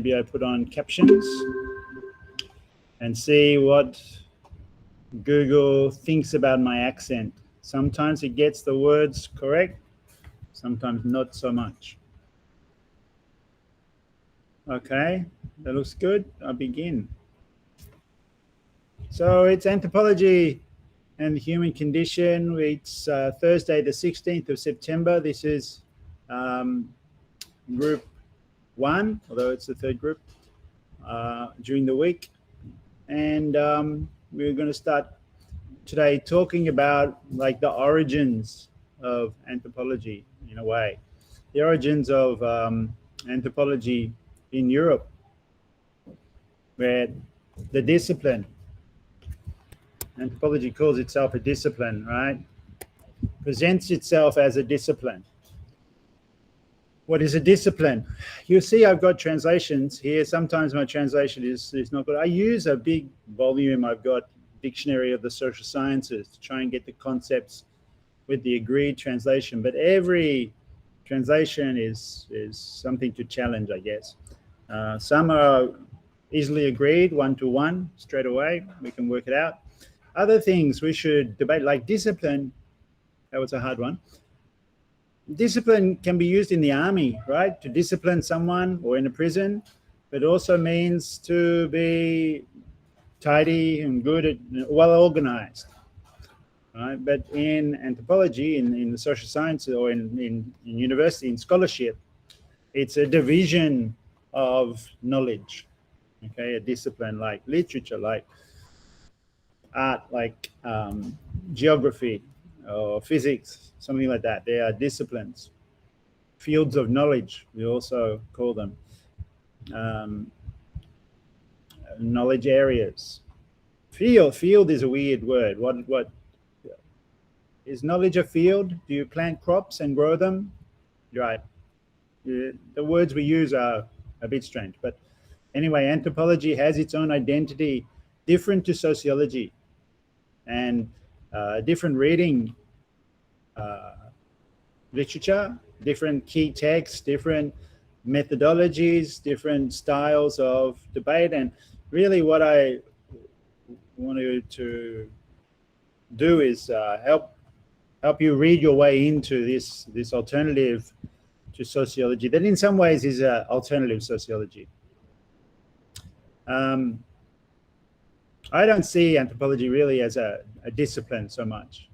maybe I put on captions and see what Google thinks about my accent. Sometimes it gets the words correct, sometimes not so much. Okay, that looks good. I'll begin. So it's Anthropology and the Human Condition. It's Thursday, the 16th of September. This is group 1, although it's the third group during the week. And we're going to start today talking about like the origins of anthropology in a way. The origins of anthropology in Europe, where the discipline, anthropology calls itself a discipline, right? Presents itself as a discipline. What is a discipline? You see I've got translations here. Sometimes my translation is not good. I use a big volume. I've got Dictionary of the Social Sciences to try and get the concepts with the agreed translation. But every translation is something to challenge, I guess. Some are easily agreed, 1-to-1, straight away. We can work it out. Other things we should debate, like discipline. That was a hard one. Discipline can be used in the army, right? To discipline someone, or in a prison, but also means to be tidy and good, well organized, right? But in anthropology, in the social sciences, or in university, in scholarship, it's a division of knowledge, okay? A discipline like literature, like art, like geography, or physics, something like that. They are disciplines, fields of knowledge, we also call them, knowledge areas. Field is a weird word. What is knowledge a field? Do you plant crops and grow them? Right. The words we use are a bit strange, but anyway, anthropology has its own identity, different to sociology, and different reading literature, different key texts, different methodologies, different styles of debate. And really what I wanted to do is help you read your way into this alternative to sociology that in some ways is alternative sociology. I don't see anthropology really as a discipline so much,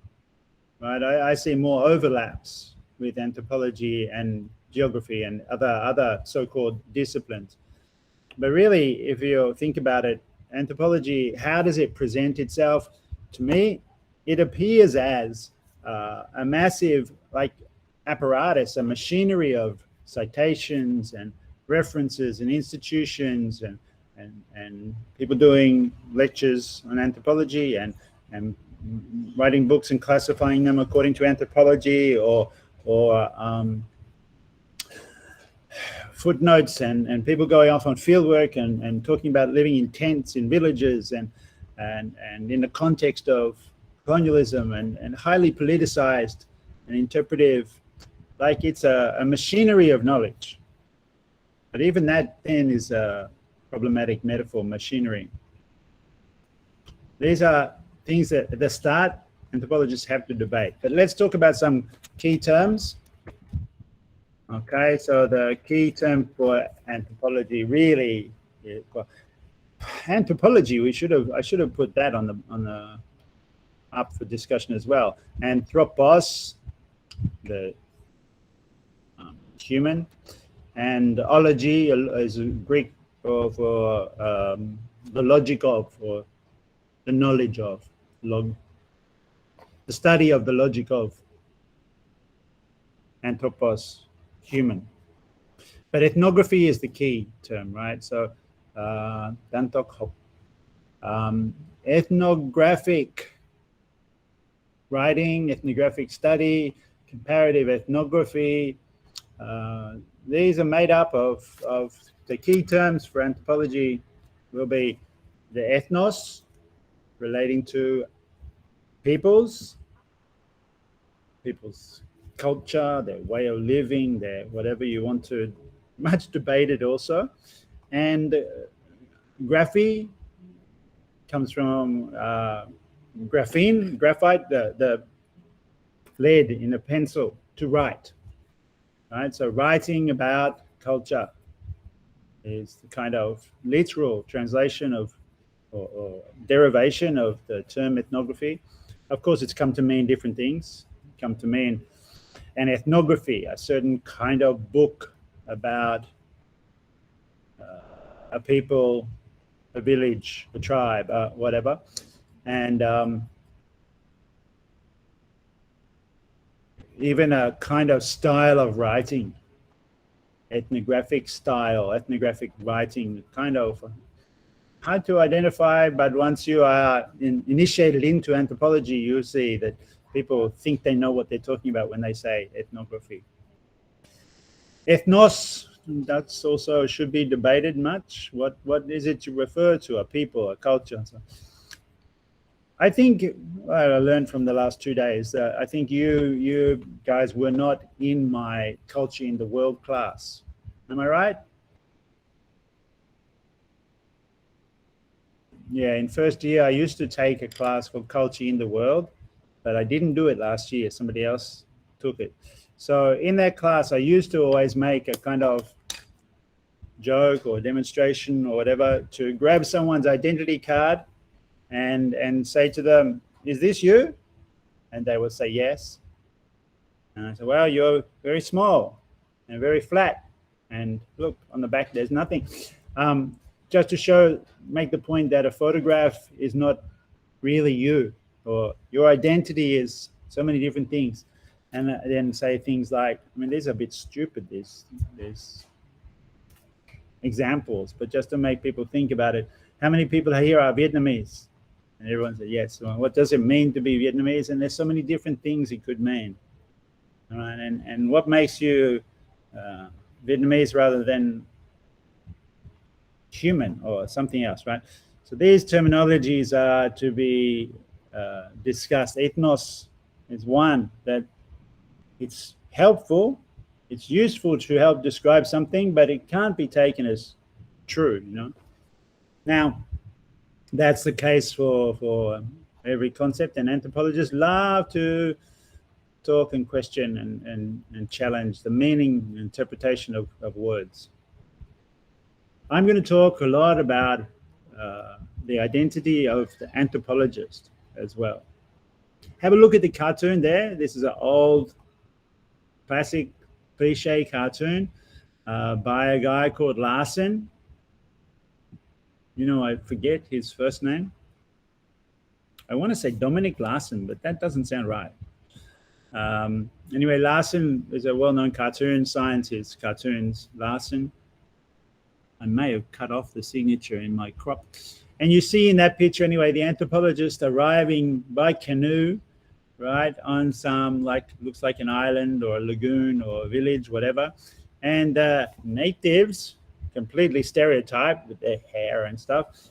right? I see more overlaps with anthropology and geography and other so-called disciplines. But really, if you think about it, anthropology, how does it present itself? To me, it appears as a massive like apparatus, a machinery of citations and references and institutions and people doing lectures on anthropology and writing books and classifying them according to anthropology, or footnotes and people going off on fieldwork and talking about living in tents in villages and in the context of colonialism and highly politicized and interpretive, like it's a machinery of knowledge. But even that then is a problematic metaphor, machinery. These are things that at the start anthropologists have to debate. But let's talk about some key terms. Okay, so the key term for anthropology really is, well, anthropology. I should have put that on the up for discussion as well. Anthropos, the human, and ology is Greek for the logic of, or the knowledge of, the study of the logic of. Anthropos, human. But ethnography is the key term, right? So ethnographic writing, ethnographic study, comparative ethnography, these are made up of the key terms for anthropology will be the ethnos, relating to peoples culture, their way of living, their whatever you want to, much debated also. And graphy comes from graphite, the lead in a pencil to write, right? So writing about culture is the kind of literal translation of or derivation of the term ethnography. Of course, it's come to mean different things. Come to mean an ethnography, a certain kind of book about a people, a village, a tribe, whatever. And even a kind of style of writing, ethnographic style, ethnographic writing, kind of hard to identify, but once you are initiated into anthropology, you see that people think they know what they're talking about when they say ethnography. Ethnos, that's also should be debated much. What is it to refer to? A people, a culture? So I think I learned from the last 2 days. I think you guys were not in my culture in the world class. Am I right? Yeah, in first year, I used to take a class called Culture in the World, but I didn't do it last year. Somebody else took it. So in that class, I used to always make a kind of joke or demonstration or whatever to grab someone's identity card and say to them, "Is this you?" And they would say yes. And I said, "Well, you're very small and very flat. And look, on the back, there's nothing." Just to show, make the point that a photograph is not really you, or your identity is so many different things. And then say things like, I mean, these are a bit stupid, there's examples, but just to make people think about it. How many people here are Vietnamese? And everyone said yes. Well, what does it mean to be Vietnamese? And there's so many different things it could mean. All right? And what makes you Vietnamese rather than human or something else, right? So these terminologies are to be discussed. Ethnos is one that it's helpful, it's useful to help describe something, but it can't be taken as true, you know. Now, that's the case for every concept, and anthropologists love to talk and question and challenge the meaning and interpretation of words. I'm going to talk a lot about the identity of the anthropologist as well. Have a look at the cartoon there. This is an old classic cliche cartoon by a guy called Larson. You know, I forget his first name. I want to say Dominic Larson, but that doesn't sound right. Anyway, Larson is a well-known cartoon scientist. Cartoons, Larson. I may have cut off the signature in my crop. And you see in that picture, anyway, the anthropologist arriving by canoe, right, on some, like, looks like an island or a lagoon or a village, whatever. And natives, completely stereotyped with their hair and stuff,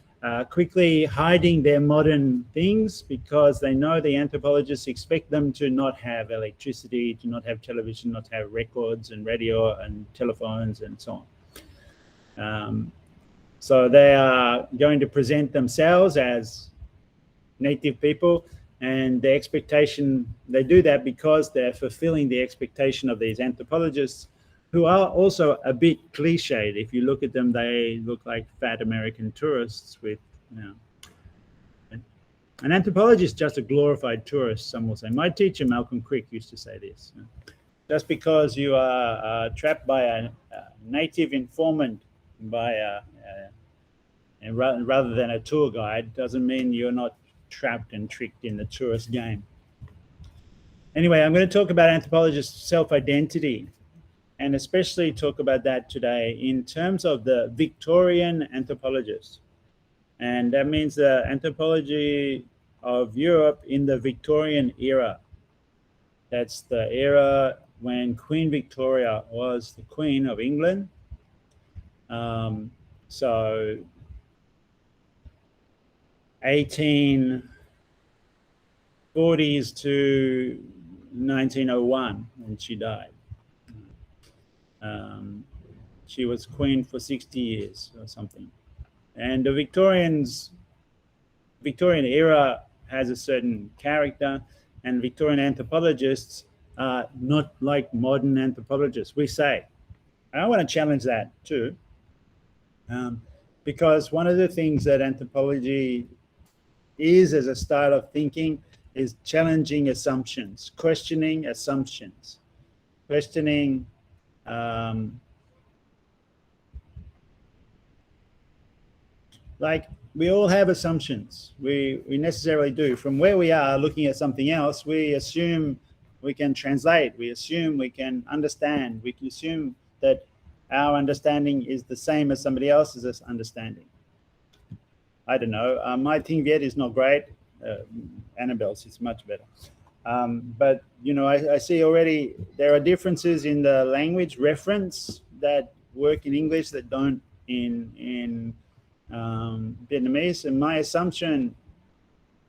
quickly hiding their modern things because they know the anthropologists expect them to not have electricity, to not have television, not have records and radio and telephones and so on. So they are going to present themselves as native people, and the expectation, they do that because they're fulfilling the expectation of these anthropologists, who are also a bit cliched. If you look at them, they look like fat American tourists with, you know. An anthropologist is just a glorified tourist, some will say. My teacher, Malcolm Crick, used to say this. Just because you are trapped by a native informant, and rather than a tour guide, doesn't mean you're not trapped and tricked in the tourist game. Anyway, I'm going to talk about anthropologists' self-identity, and especially talk about that today in terms of the Victorian anthropologist. And that means the anthropology of Europe in the Victorian era. That's the era when Queen Victoria was the Queen of England. So 1840s to 1901 when she died. she was queen for 60 years or something. And the Victorian era has a certain character, and Victorian anthropologists are not like modern anthropologists, we say. And I want to challenge that too, because one of the things that anthropology is as a style of thinking is challenging assumptions, questioning assumptions, questioning like we all have assumptions. We necessarily do. From where we are looking at something else, we assume we can translate. We assume we can understand. We can assume that our understanding is the same as somebody else's understanding. I don't know. My Ting Viet is not great. Annabelle's is much better. But you know, I see already there are differences in the language reference that work in English that don't in Vietnamese, and my assumption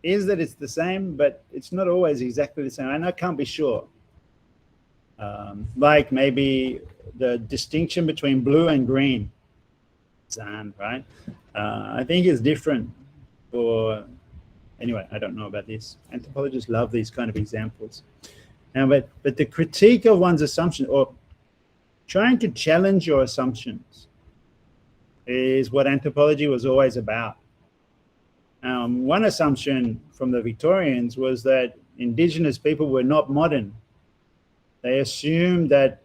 is that it's the same, but it's not always exactly the same, and I can't be sure. Like maybe the distinction between blue and green, right? I think it's different for, anyway, I don't know about this. Anthropologists love these kind of examples. Now, but the critique of one's assumption, or trying to challenge your assumptions, is what anthropology was always about. One assumption from the Victorians was that Indigenous people were not modern. They assumed that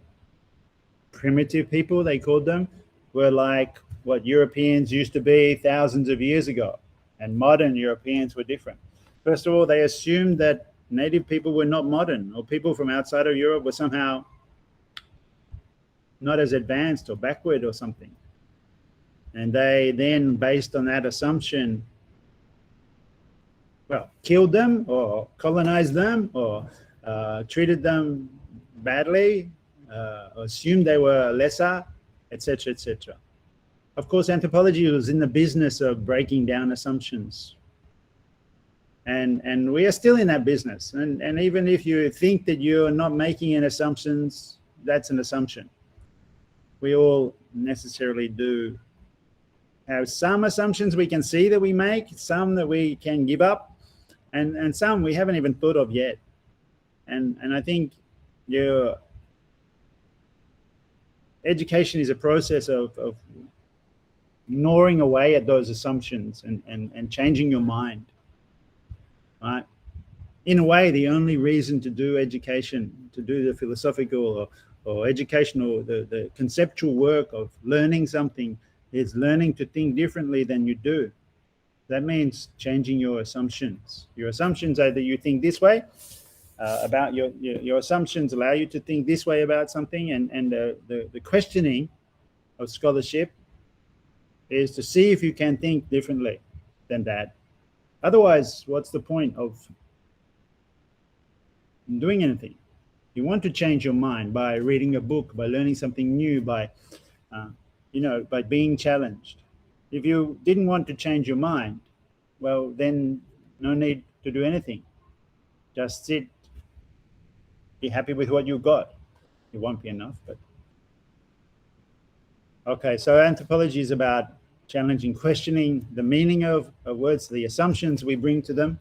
primitive people, they called them, were like what Europeans used to be thousands of years ago, and modern Europeans were different. First of all, they assumed that native people were not modern, or people from outside of Europe were somehow not as advanced or backward or something. And they then, based on that assumption, well, killed them or colonized them or treated them badly, or assumed they were lesser, etc., etc. Of course, anthropology was in the business of breaking down assumptions. And we are still in that business. And even if you think that you're not making any assumptions, that's an assumption. We all necessarily do have some assumptions we can see that we make, some that we can give up, and some we haven't even thought of yet. And I think your education is a process of gnawing away at those assumptions and changing your mind, right? In a way, the only reason to do education, to do the philosophical or educational, the conceptual work of learning something, is learning to think differently than you do. That means changing your assumptions. Your assumptions are that you think this way about your assumptions allow you to think this way about something, and the questioning of scholarship is to see if you can think differently than that. Otherwise, what's the point of doing anything? You want to change your mind by reading a book, by learning something new, by by being challenged. If you didn't want to change your mind, well, then no need to do anything. Just sit, be happy with what you've got. It won't be enough, but okay. So anthropology is about challenging, questioning the meaning of words, the assumptions we bring to them.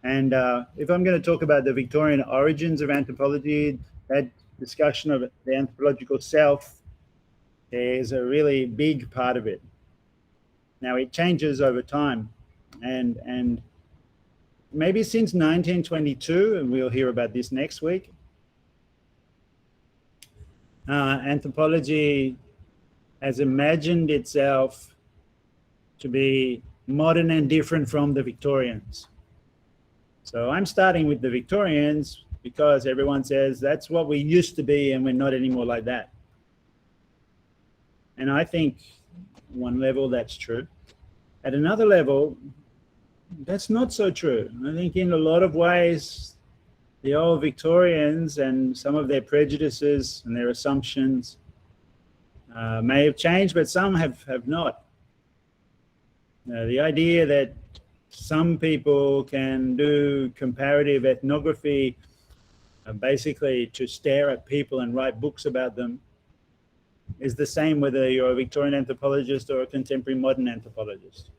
And if I'm going to talk about the Victorian origins of anthropology, that discussion of the anthropological self is a really big part of it. Now, it changes over time, and maybe since 1922, and we'll hear about this next week, anthropology has imagined itself to be modern and different from the Victorians. So I'm starting with the Victorians because everyone says that's what we used to be and we're not anymore like that. And I think one level that's true. At another level, that's not so true. I think in a lot of ways, the old Victorians and some of their prejudices and their assumptions may have changed, but some have not. The idea that some people can do comparative ethnography basically to stare at people and write books about them is the same whether you're a Victorian anthropologist or a contemporary modern anthropologist.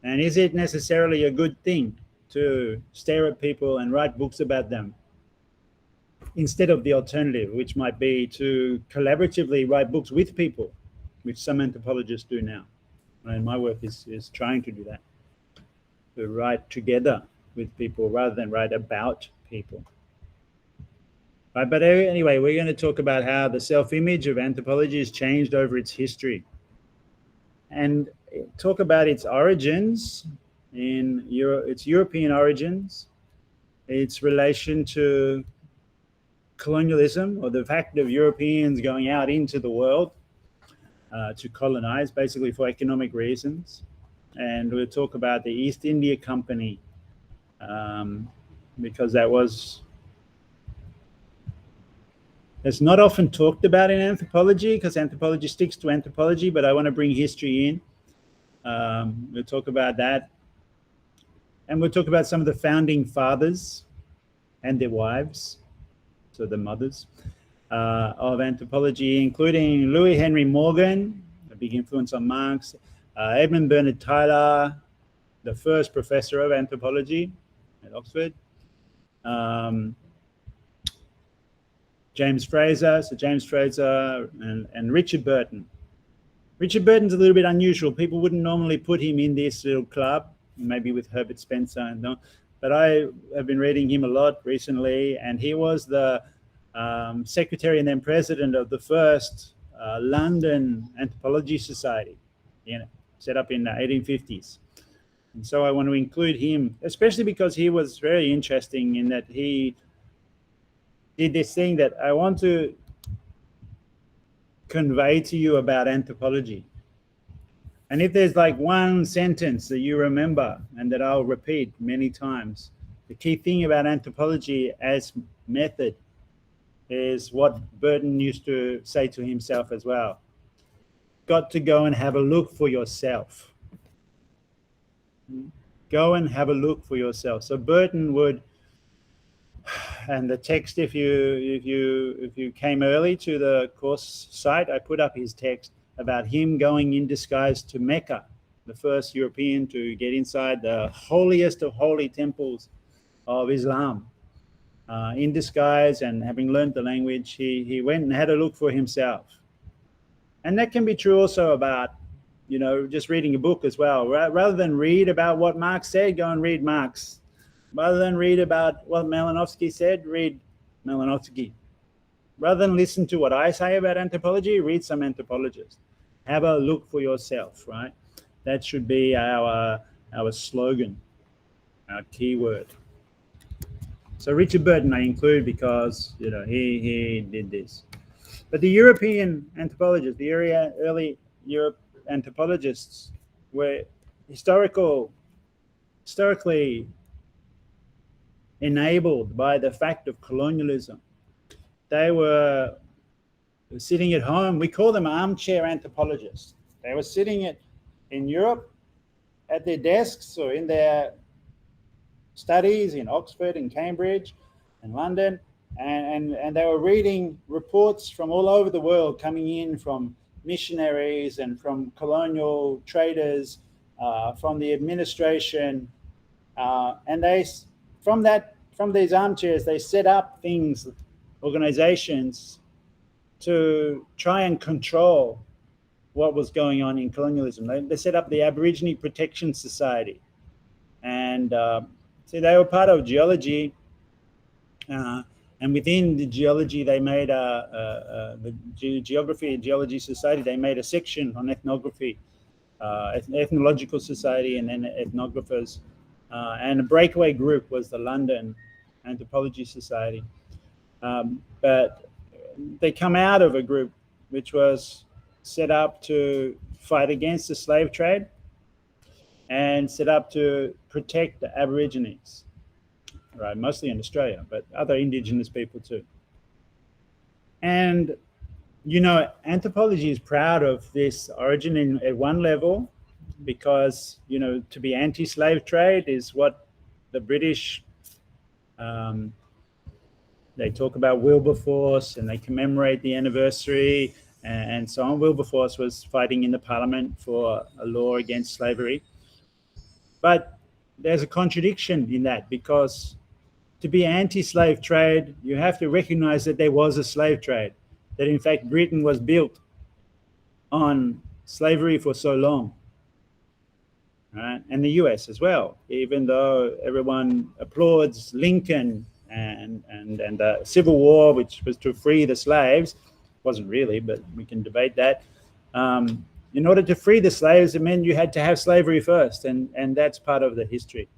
And is it necessarily a good thing to stare at people and write books about them instead of the alternative, which might be to collaboratively write books with people, which some anthropologists do now? And my work is trying to do that, to write together with people rather than write about people. Right, but anyway, we're going to talk about how the self-image of anthropology has changed over its history, and talk about its origins in its European origins, its relation to colonialism, or the fact of Europeans going out into the world to colonize, basically for economic reasons. And we'll talk about the East India Company, because it's not often talked about in anthropology, because anthropology sticks to anthropology, but I want to bring history in. We'll talk about that. And we'll talk about some of the founding fathers and their wives, so the mothers, of anthropology, including Louis Henry Morgan, a big influence on Marx, Edmund Bernard Tyler, the first professor of anthropology at Oxford, James Fraser, and Richard Burton. Richard Burton's a little bit unusual. People wouldn't normally put him in this little club, maybe with Herbert Spencer, but I have been reading him a lot recently, and he was the secretary and then president of the first London Anthropology Society, set up in the 1850s. And so I want to include him, especially because he was very interesting in that he did this thing that I want to convey to you about anthropology. And if there's like one sentence that you remember and that I'll repeat many times, the key thing about anthropology as method is what Burton used to say to himself as well. Got to go and have a look for yourself. Go and have a look for yourself. So Burton would, and the text, if you came early to the course site, I put up his text about him going in disguise to Mecca, the first European to get inside the holiest of holy temples of Islam. In disguise, and having learned the language, he went and had a look for himself. And that can be true also about, just reading a book as well. Rather than read about what Marx said, go and read Marx. Rather than read about what Malinowski said, read Malinowski. Rather than listen to what I say about anthropology, read some anthropologists. Have a look for yourself, right? That should be our slogan, our keyword. So Richard Burton I include because he did this. But the European anthropologists, the early Europe anthropologists, were historically enabled by the fact of colonialism. They were sitting at home. We call them armchair anthropologists. They were sitting in Europe at their desks or in their studies in Oxford and Cambridge and London, and they were reading reports from all over the world coming in from missionaries and from colonial traders, from the administration, and they from these armchairs they set up organizations to try and control what was going on in colonialism. They set up the Aborigine Protection Society, and they were part of geology, and within the geology they made the Geography and Geology Society. They made a section on ethnography, ethnological society, and then ethnographers. And a breakaway group was the London Anthropology Society. But they come out of a group which was set up to fight against the slave trade and set up to protect the Aborigines, right? Mostly in Australia, but other indigenous people too. And, anthropology is proud of this origin at one level, because to be anti-slave trade is what the British, they talk about Wilberforce and they commemorate the anniversary, and so on. Wilberforce was fighting in the Parliament for a law against slavery. But there's a contradiction in that, because to be anti-slave trade, you have to recognize that there was a slave trade, that in fact Britain was built on slavery for so long, right? And the US as well, even though everyone applauds Lincoln and the Civil War, which was to free the slaves. Wasn't really, but we can debate that. In order to free the slaves, it meant you had to have slavery first, and that's part of the history.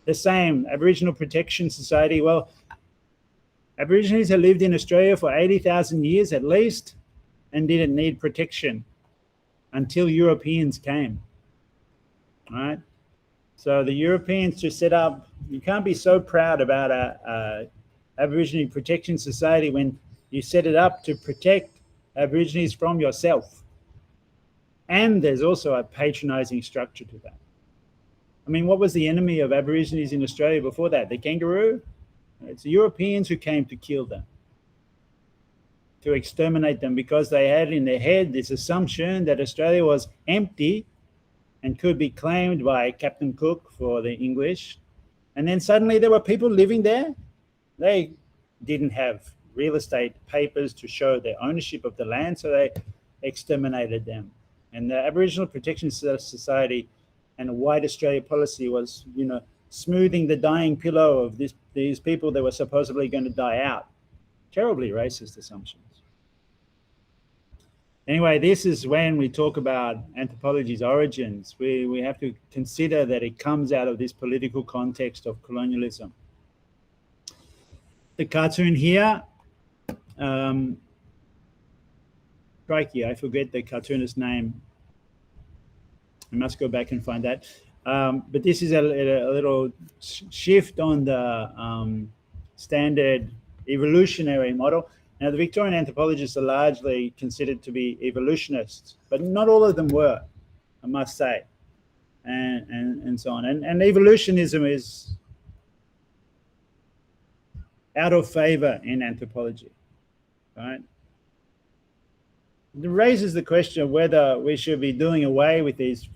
The same, Aboriginal Protection Society. Well, Aborigines had lived in Australia for 80,000 years at least and didn't need protection until Europeans came, right? So the Europeans just set up, you can't be so proud about a Aboriginal Protection Society when you set it up to protect Aborigines from yourself. And there's also a patronizing structure to that. I mean, what was the enemy of Aborigines in Australia before that? The kangaroo? It's the Europeans who came to kill them, to exterminate them, because they had in their head this assumption that Australia was empty and could be claimed by Captain Cook for the English. And then suddenly there were people living there. They didn't have real estate papers to show their ownership of the land, so they exterminated them. And the Aboriginal Protection Society and a White Australia policy was, smoothing the dying pillow of these people that were supposedly going to die out. Terribly racist assumptions. Anyway, this is when we talk about anthropology's origins. We have to consider that it comes out of this political context of colonialism. The cartoon here, crikey, I forget the cartoonist's name. I must go back and find that. But this is a little shift on the standard evolutionary model. Now, the Victorian anthropologists are largely considered to be evolutionists, but not all of them were, I must say, and so on. And evolutionism is out of favor in anthropology, right? It raises the question of whether we should be doing away with these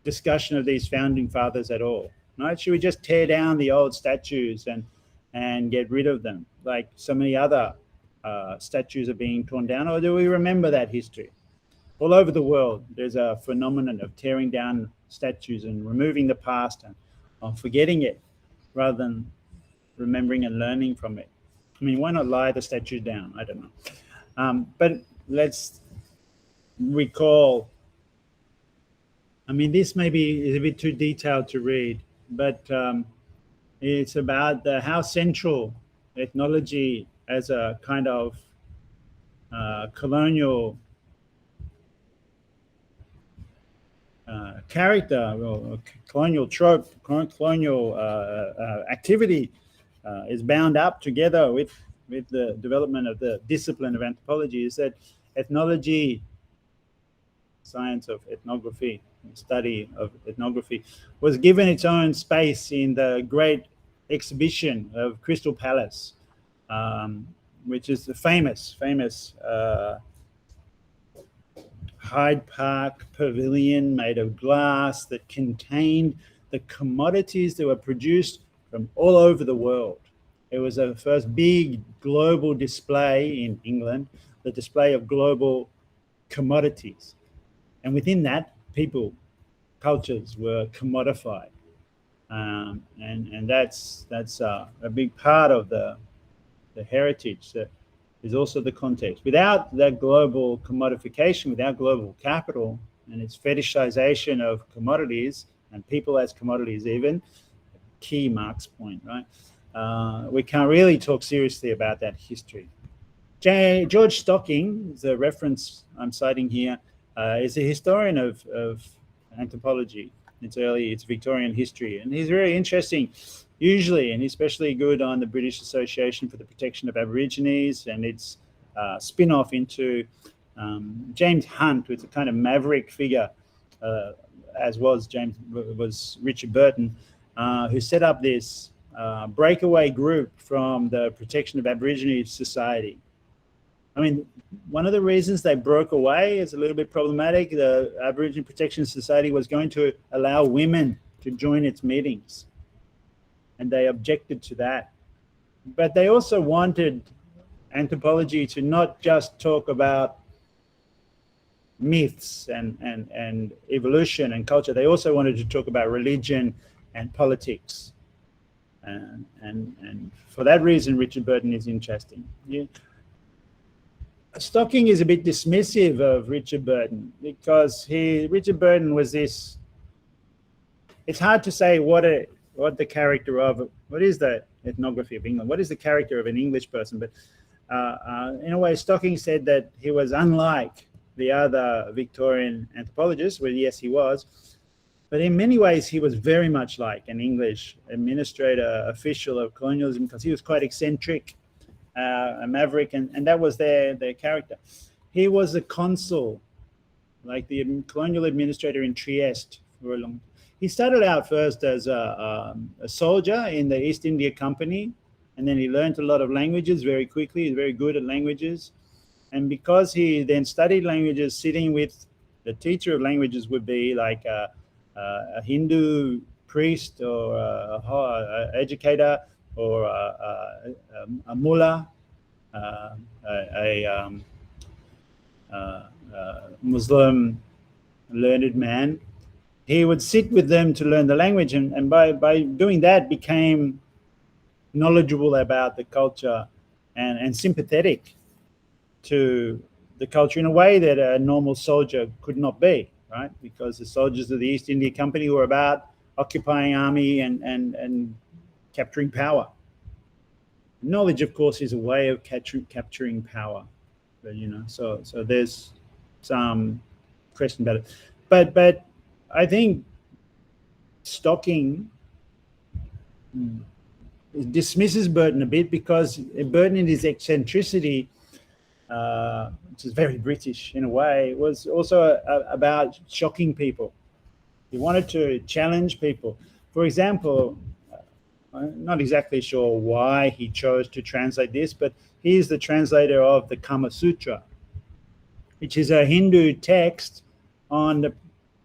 discussion of these founding fathers at all, right? Should we just tear down the old statues and get rid of them, like so many other statues are being torn down, or do we remember that history? All over the world, there's a phenomenon of tearing down statues and removing the past and forgetting it rather than remembering and learning from it. I mean, why not lie the statue down? I don't know. But let's recall. I mean, this maybe is a bit too detailed to read, but it's about how central ethnology as a kind of colonial character or colonial trope, colonial activity is bound up together with the development of the discipline of anthropology. Is that ethnology, science of ethnography, study of ethnography, was given its own space in the great exhibition of Crystal Palace, which is the famous Hyde Park pavilion made of glass that contained the commodities that were produced from all over the world. It was the first big global display in England, the display of global commodities. And within that, people, cultures were commodified. And that's a big part of the heritage that is also the context. Without that global commodification, without global capital and its fetishization of commodities and people as commodities even, key Mark's point, right? We can't really talk seriously about that history. George Stocking, the reference I'm citing here, is a historian of anthropology. It's Victorian history, and he's very interesting, usually, and especially good on the British Association for the Protection of Aborigines and its spin-off into James Hunt, who's a kind of maverick figure, as was Richard Burton, who set up this breakaway group from the Protection of Aborigines Society. I mean, one of the reasons they broke away is a little bit problematic. The Aboriginal Protection Society was going to allow women to join its meetings, and they objected to that. But they also wanted anthropology to not just talk about myths and evolution and culture. They also wanted to talk about religion and politics. And for that reason, Richard Burton is interesting. Yeah. Stocking is a bit dismissive of Richard Burton because Richard Burton was this. It's hard to say what the character of what is the ethnography of England. What is the character of an English person? But in a way, Stocking said that he was unlike the other Victorian anthropologists. Well, yes, he was, but in many ways, he was very much like an English administrator, official of colonialism, because he was quite eccentric. A maverick, and that was their character. He was a consul, like the colonial administrator in Trieste for a long. He started out first as a soldier in the East India Company, and then he learned a lot of languages very quickly. He's very good at languages, and because he then studied languages, sitting with the teacher of languages would be like a Hindu priest or a educator, or a mullah, a Muslim learned man. He would sit with them to learn the language, and by doing that became knowledgeable about the culture and sympathetic to the culture in a way that a normal soldier could not be, right? Because the soldiers of the East India Company were about occupying army and capturing power. Knowledge, of course, is a way of capturing power, but so there's some question about it. But I think Stocking dismisses Burton a bit because Burton, in his eccentricity, which is very British in a way, was also about shocking people. He wanted to challenge people. For example, I'm not exactly sure why he chose to translate this, but he's the translator of the Kama Sutra, which is a Hindu text on the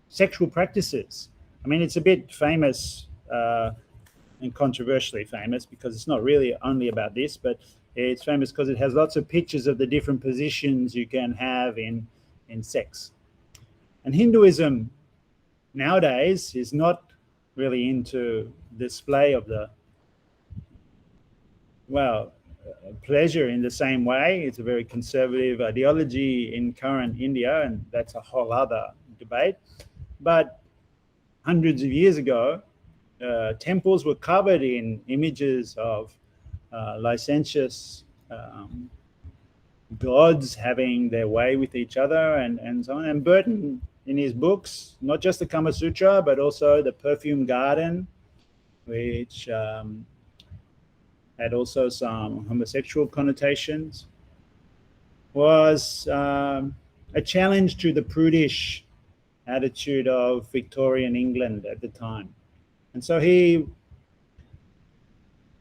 sexual practices. I mean, it's a bit famous and controversially famous because it's not really only about this, but it's famous because it has lots of pictures of the different positions you can have in sex. And Hinduism nowadays is not really into display of the pleasure in the same way. It's a very conservative ideology in current India, and that's a whole other debate. But hundreds of years ago, temples were covered in images of licentious gods having their way with each other and so on. And Burton, in his books, not just the Kama Sutra, but also the Perfume Garden, which had also some homosexual connotations, was a challenge to the prudish attitude of Victorian England at the time. And so he,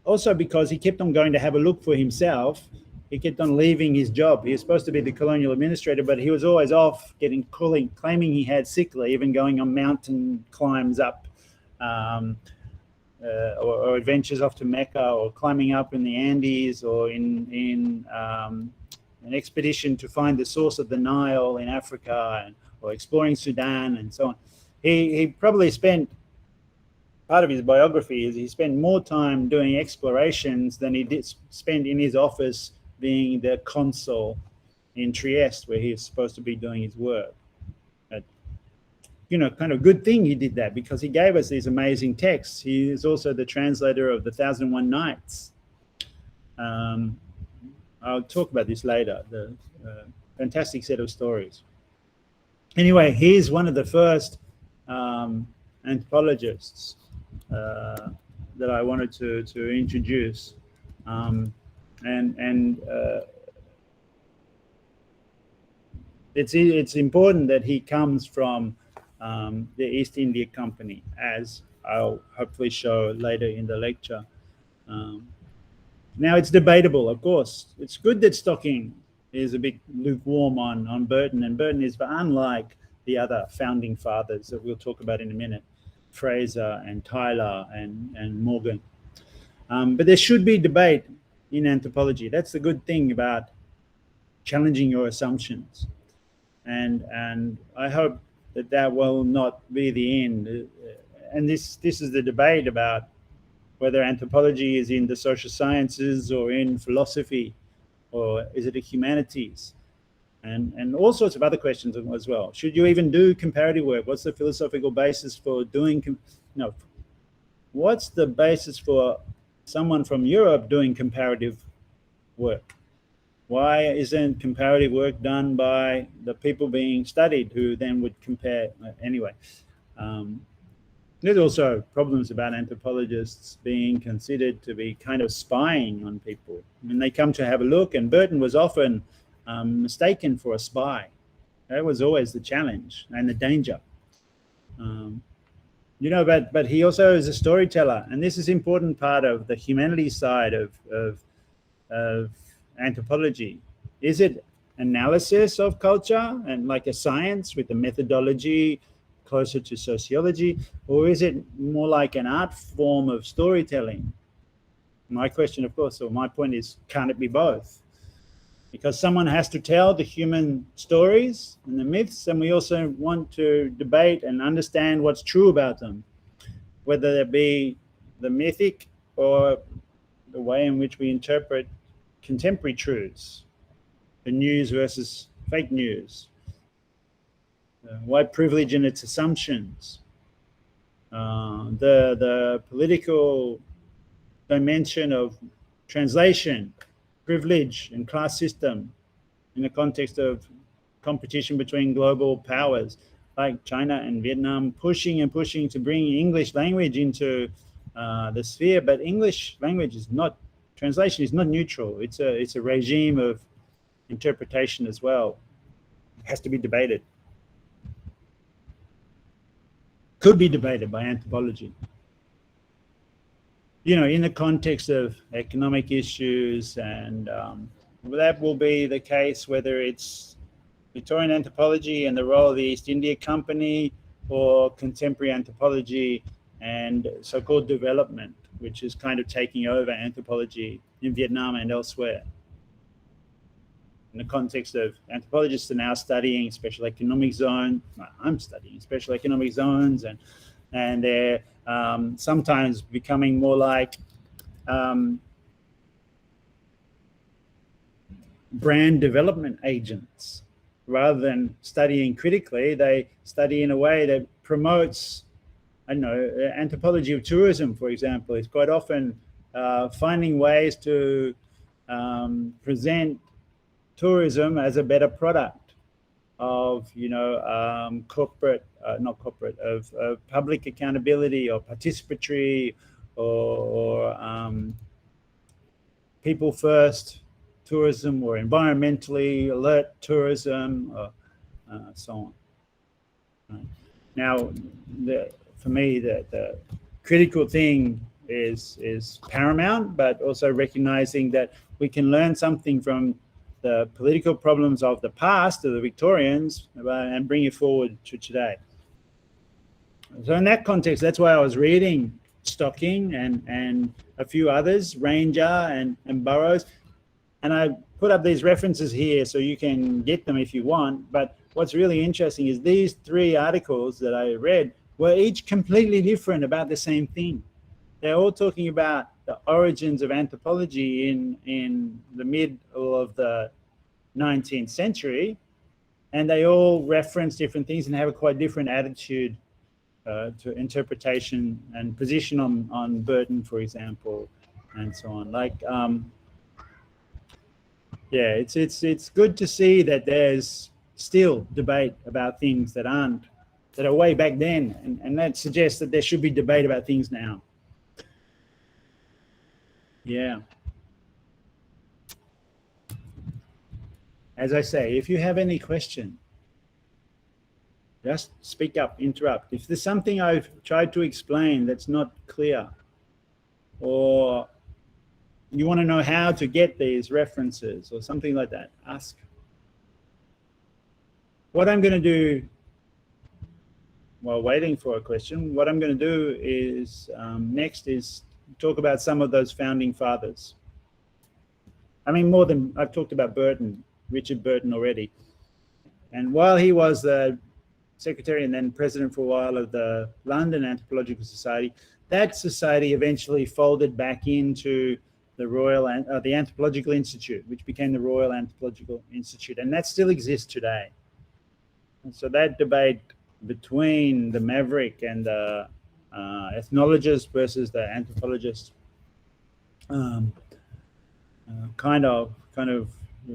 also because he kept on going to have a look for himself, he kept on leaving his job. He was supposed to be the colonial administrator, but he was always off claiming he had sick leave and going on mountain climbs up, or adventures off to Mecca, or climbing up in the Andes, or in an expedition to find the source of the Nile in Africa, or exploring Sudan and so on. He probably spent, part of his biography is he spent more time doing explorations than he did spend in his office being the consul in Trieste, where he was supposed to be doing his work. But, kind of good thing he did that, because he gave us these amazing texts. He is also the translator of the 1001 Nights. I'll talk about this later, the fantastic set of stories. Anyway, he's one of the first anthropologists that I wanted to introduce. It's important that he comes from the East India Company, as I'll hopefully show later in the lecture. Now, it's debatable, of course. It's good that Stocking is a bit lukewarm on Burton, and Burton is unlike the other founding fathers that we'll talk about in a minute, Fraser and Tyler and Morgan. But there should be debate in anthropology. That's the good thing about challenging your assumptions. And I hope that will not be the end. And this is the debate about whether anthropology is in the social sciences or in philosophy, or is it the humanities, and all sorts of other questions as well. Should you even do comparative work? What's the philosophical basis for doing? What's the basis for someone from Europe doing comparative work? Why isn't comparative work done by the people being studied who then would compare? Anyway, there's also problems about anthropologists being considered to be kind of spying on people. When they come to have a look, and Burton was often mistaken for a spy. That was always the challenge and the danger. But he also is a storyteller, and this is an important part of the humanities side of anthropology. Is it analysis of culture and like a science with the methodology closer to sociology, or is it more like an art form of storytelling? My question, of course, or my point is, can't it be both? Because someone has to tell the human stories and the myths, and we also want to debate and understand what's true about them, whether it be the mythic or the way in which we interpret contemporary truths, the news versus fake news, white privilege and its assumptions, the political dimension of translation, privilege and class system in the context of competition between global powers like China and Vietnam, pushing to bring English language into the sphere. But English language is not, translation is not neutral. It's a regime of interpretation as well. It has to be debated. Could be debated by anthropology. In the context of economic issues, and that will be the case whether it's Victorian anthropology and the role of the East India Company, or contemporary anthropology and so-called development, which is kind of taking over anthropology in Vietnam and elsewhere. In the context of anthropologists are now studying special economic zones. I'm studying special economic zones, and they're sometimes becoming more like brand development agents. Rather than studying critically, they study in a way that promotes, anthropology of tourism, for example, is quite often finding ways to present tourism as a better product of, public accountability or participatory or people first tourism or environmentally alert tourism, or so on. Right. Now, for me, the critical thing is paramount, but also recognizing that we can learn something from the political problems of the past, of the Victorians, and bring it forward to today. So in that context, that's why I was reading Stocking and a few others, Ranger and Burroughs, and I put up these references here so you can get them if you want. But what's really interesting is these three articles that I read were each completely different about the same thing. They're all talking about the origins of anthropology in the middle of the 19th century, and they all reference different things and have a quite different attitude to interpretation and position on Burton, for example, and so on. It's good to see that there's still debate about things that are way back then, and that suggests that there should be debate about things now. Yeah. As I say, if you have any question, just speak up, interrupt. If there's something I've tried to explain that's not clear, or you want to know how to get these references or something like that, ask. what I'm going to do while waiting for a question, what I'm going to do is next is talk about some of those founding fathers. I mean, more than I've talked about Richard Burton already. And while he was the secretary and then president for a while of the London Anthropological Society, that society eventually folded back into the the Anthropological Institute, which became the Royal Anthropological Institute, and that still exists today. And so that debate between the maverick and the ethnologist versus the anthropologist kind of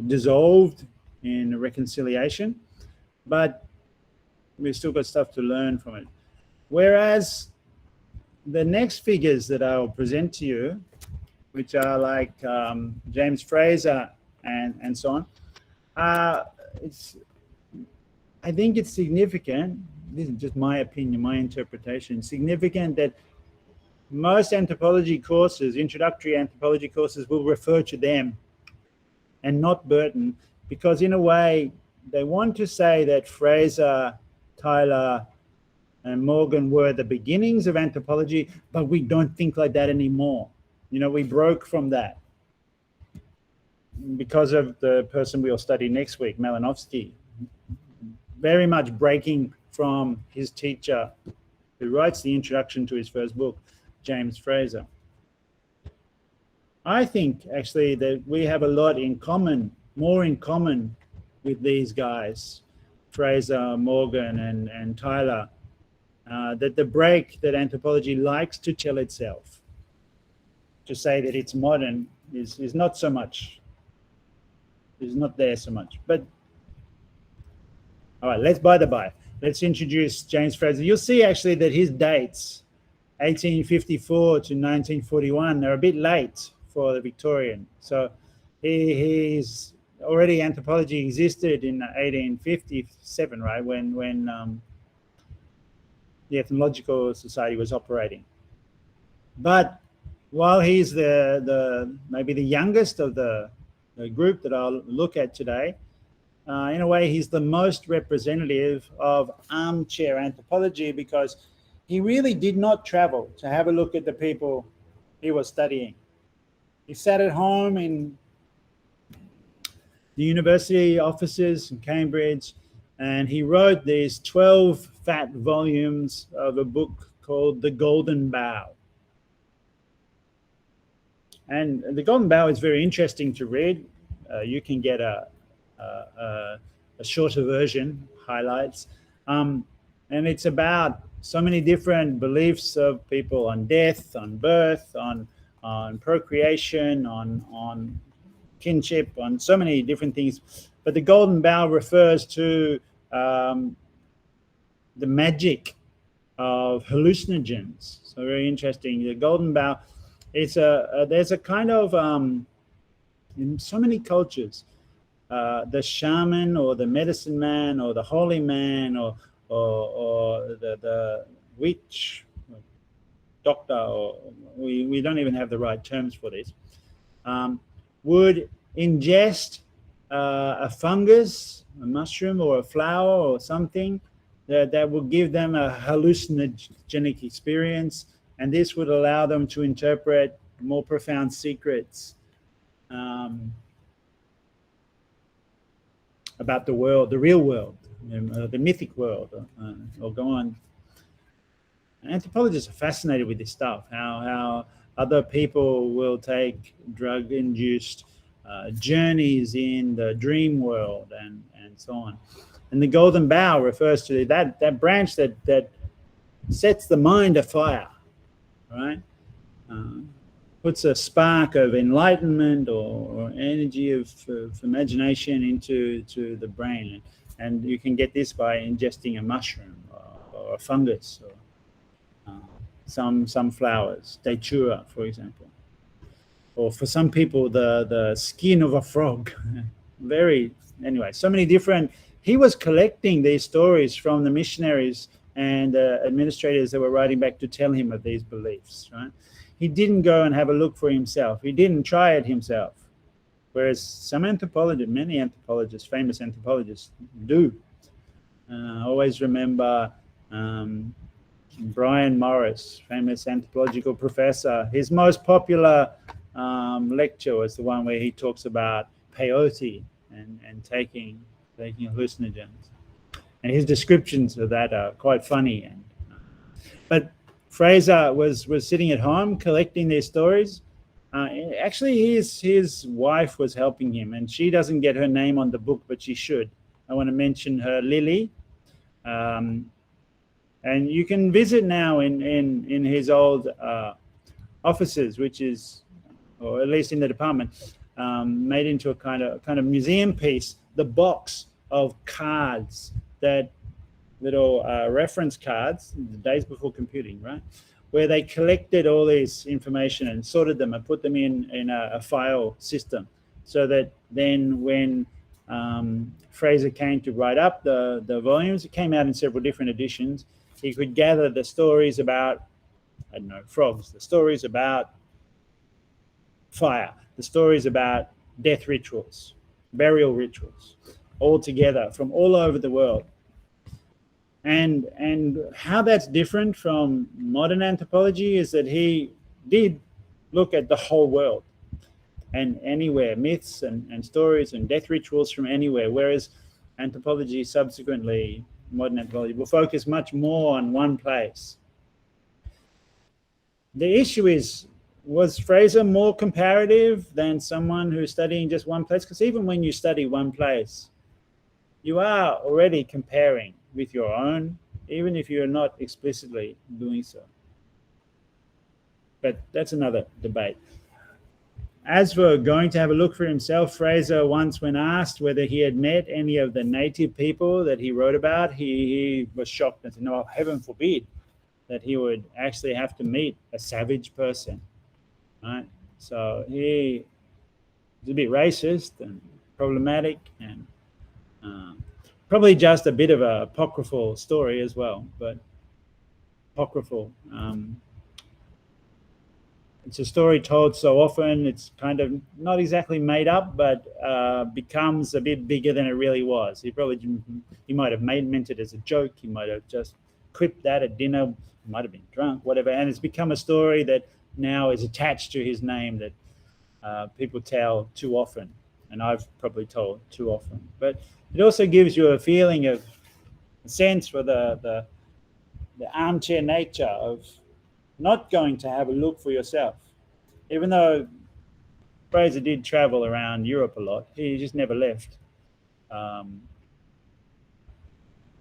dissolved in reconciliation, but we've still got stuff to learn from it. Whereas the next figures that I'll present to you, which are like James Fraser and so on, I think it's significant, this is just my opinion, my interpretation, significant that most anthropology courses, introductory anthropology courses, will refer to them and not Burton, because in a way they want to say that Fraser, Tyler, and Morgan were the beginnings of anthropology, but we don't think like that anymore. You know, we broke from that because of the person we'll study next week, Malinowski, very much breaking from his teacher who writes the introduction to his first book, James Fraser. I think actually that we have a lot in common, more in common with these guys, Fraser, Morgan, and Tyler, that the break that anthropology likes to tell itself, to say that it's modern, is not so much, is not there so much. But all right, let's introduce James Fraser. You'll see actually that his dates, 1854 to 1941, are a bit late for the Victorian. So he's already, anthropology existed in 1857, right, when the Ethnological Society was operating. But while he's maybe the youngest of the group that I'll look at today, in a way he's the most representative of armchair anthropology, because he really did not travel to have a look at the people he was studying. He sat at home in the university offices in Cambridge, and he wrote these 12 fat volumes of a book called The Golden Bough. And The Golden Bough is very interesting to read. You can get a shorter version, highlights. And it's about so many different beliefs of people on death, on birth, on procreation, on kinship, on so many different things. But the Golden Bough refers to the magic of hallucinogens. So very interesting. The Golden Bough, there's a kind of, in so many cultures, the shaman or the medicine man or the holy man or the witch, doctor, or we don't even have the right terms for this, would ingest a fungus, a mushroom or a flower or something that would give them a hallucinogenic experience, and this would allow them to interpret more profound secrets about the world, the real world, the mythic world, or go on. Anthropologists are fascinated with this stuff, how other people will take drug-induced journeys in the dream world and so on. And the Golden Bough refers to that branch that sets the mind afire, right? Puts a spark of enlightenment or energy of imagination into the brain. And you can get this by ingesting a mushroom or a fungus or some flowers, datura, for example. Or for some people, the skin of a frog. Anyway, so many different. He was collecting these stories from the missionaries and administrators that were writing back to tell him of these beliefs, right? He didn't go and have a look for himself. He didn't try it himself. Whereas some anthropologists, many anthropologists, famous anthropologists do. Always remember Brian Morris, famous anthropological professor. His most popular lecture was the one where he talks about peyote and taking hallucinogens. And his descriptions of that are quite funny. But Fraser was sitting at home collecting their stories. Actually, his wife was helping him, and she doesn't get her name on the book, but she should. I want to mention her, Lily. And you can visit now in his old offices, which is, or at least in the department, made into a kind of museum piece. The box of cards, that little reference cards, the days before computing, right, where they collected all this information and sorted them and put them in a file system, so that then when Fraser came to write up the volumes, it came out in several different editions. He could gather the stories about, I don't know, frogs, the stories about fire, the stories about death rituals, burial rituals, all together from all over the world. And how that's different from modern anthropology is that he did look at the whole world and anywhere, myths and stories and death rituals from anywhere, whereas anthropology subsequently, modern anthropology, will focus much more on one place. The issue is, was Fraser more comparative than someone who's studying just one place? Because even when you study one place, you are already comparing with your own, even if you're not explicitly doing so. But that's another debate. As for going to have a look for himself, Fraser once, when asked whether he had met any of the native people that he wrote about, he was shocked and said, no, heaven forbid that he would actually have to meet a savage person, right? So he was a bit racist and problematic, and probably just a bit of a apocryphal story as well, but apocryphal. It's a story told so often, it's kind of not exactly made up, but becomes a bit bigger than it really was. He might have meant it as a joke. He might have just quipped that at dinner. He might have been drunk, whatever. And it's become a story that now is attached to his name that people tell too often. And I've probably told too often. But it also gives you a feeling of a sense for the armchair nature of not going to have a look for yourself. Even though Fraser did travel around Europe a lot, he just never left.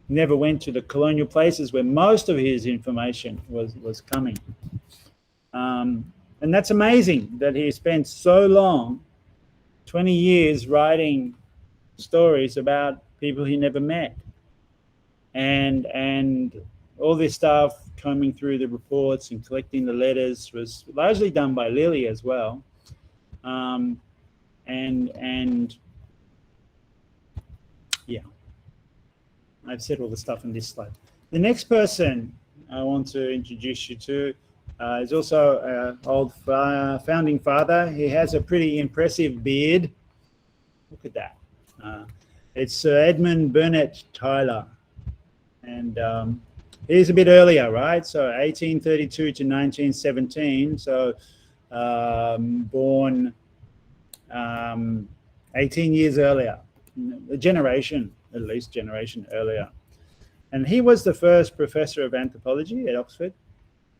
Never went to the colonial places where most of his information was coming. And that's amazing that he spent so long, 20 years, writing stories about people he never met. And all this stuff coming through the reports and collecting the letters was largely done by Lily as well. And yeah, I've said all the stuff in this slide. The next person I want to introduce you to is also an old founding father. He has a pretty impressive beard. Look at that. It's Sir Edmund Burnett Tyler. And he's a bit earlier, right? So 1832 to 1917. So born 18 years earlier, a generation, at least generation earlier. And he was the first professor of anthropology at Oxford.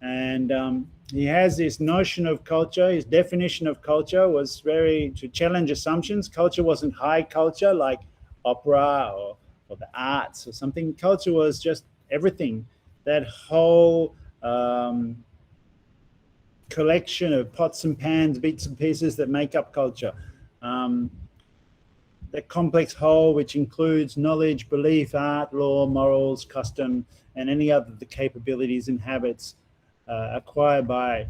And he has this notion of culture. His definition of culture was very to challenge assumptions. Culture wasn't high culture like opera or the arts or something. Culture was just everything. That whole collection of pots and pans, bits and pieces that make up culture. That complex whole which includes knowledge, belief, art, law, morals, custom, and any other the capabilities and habits acquired by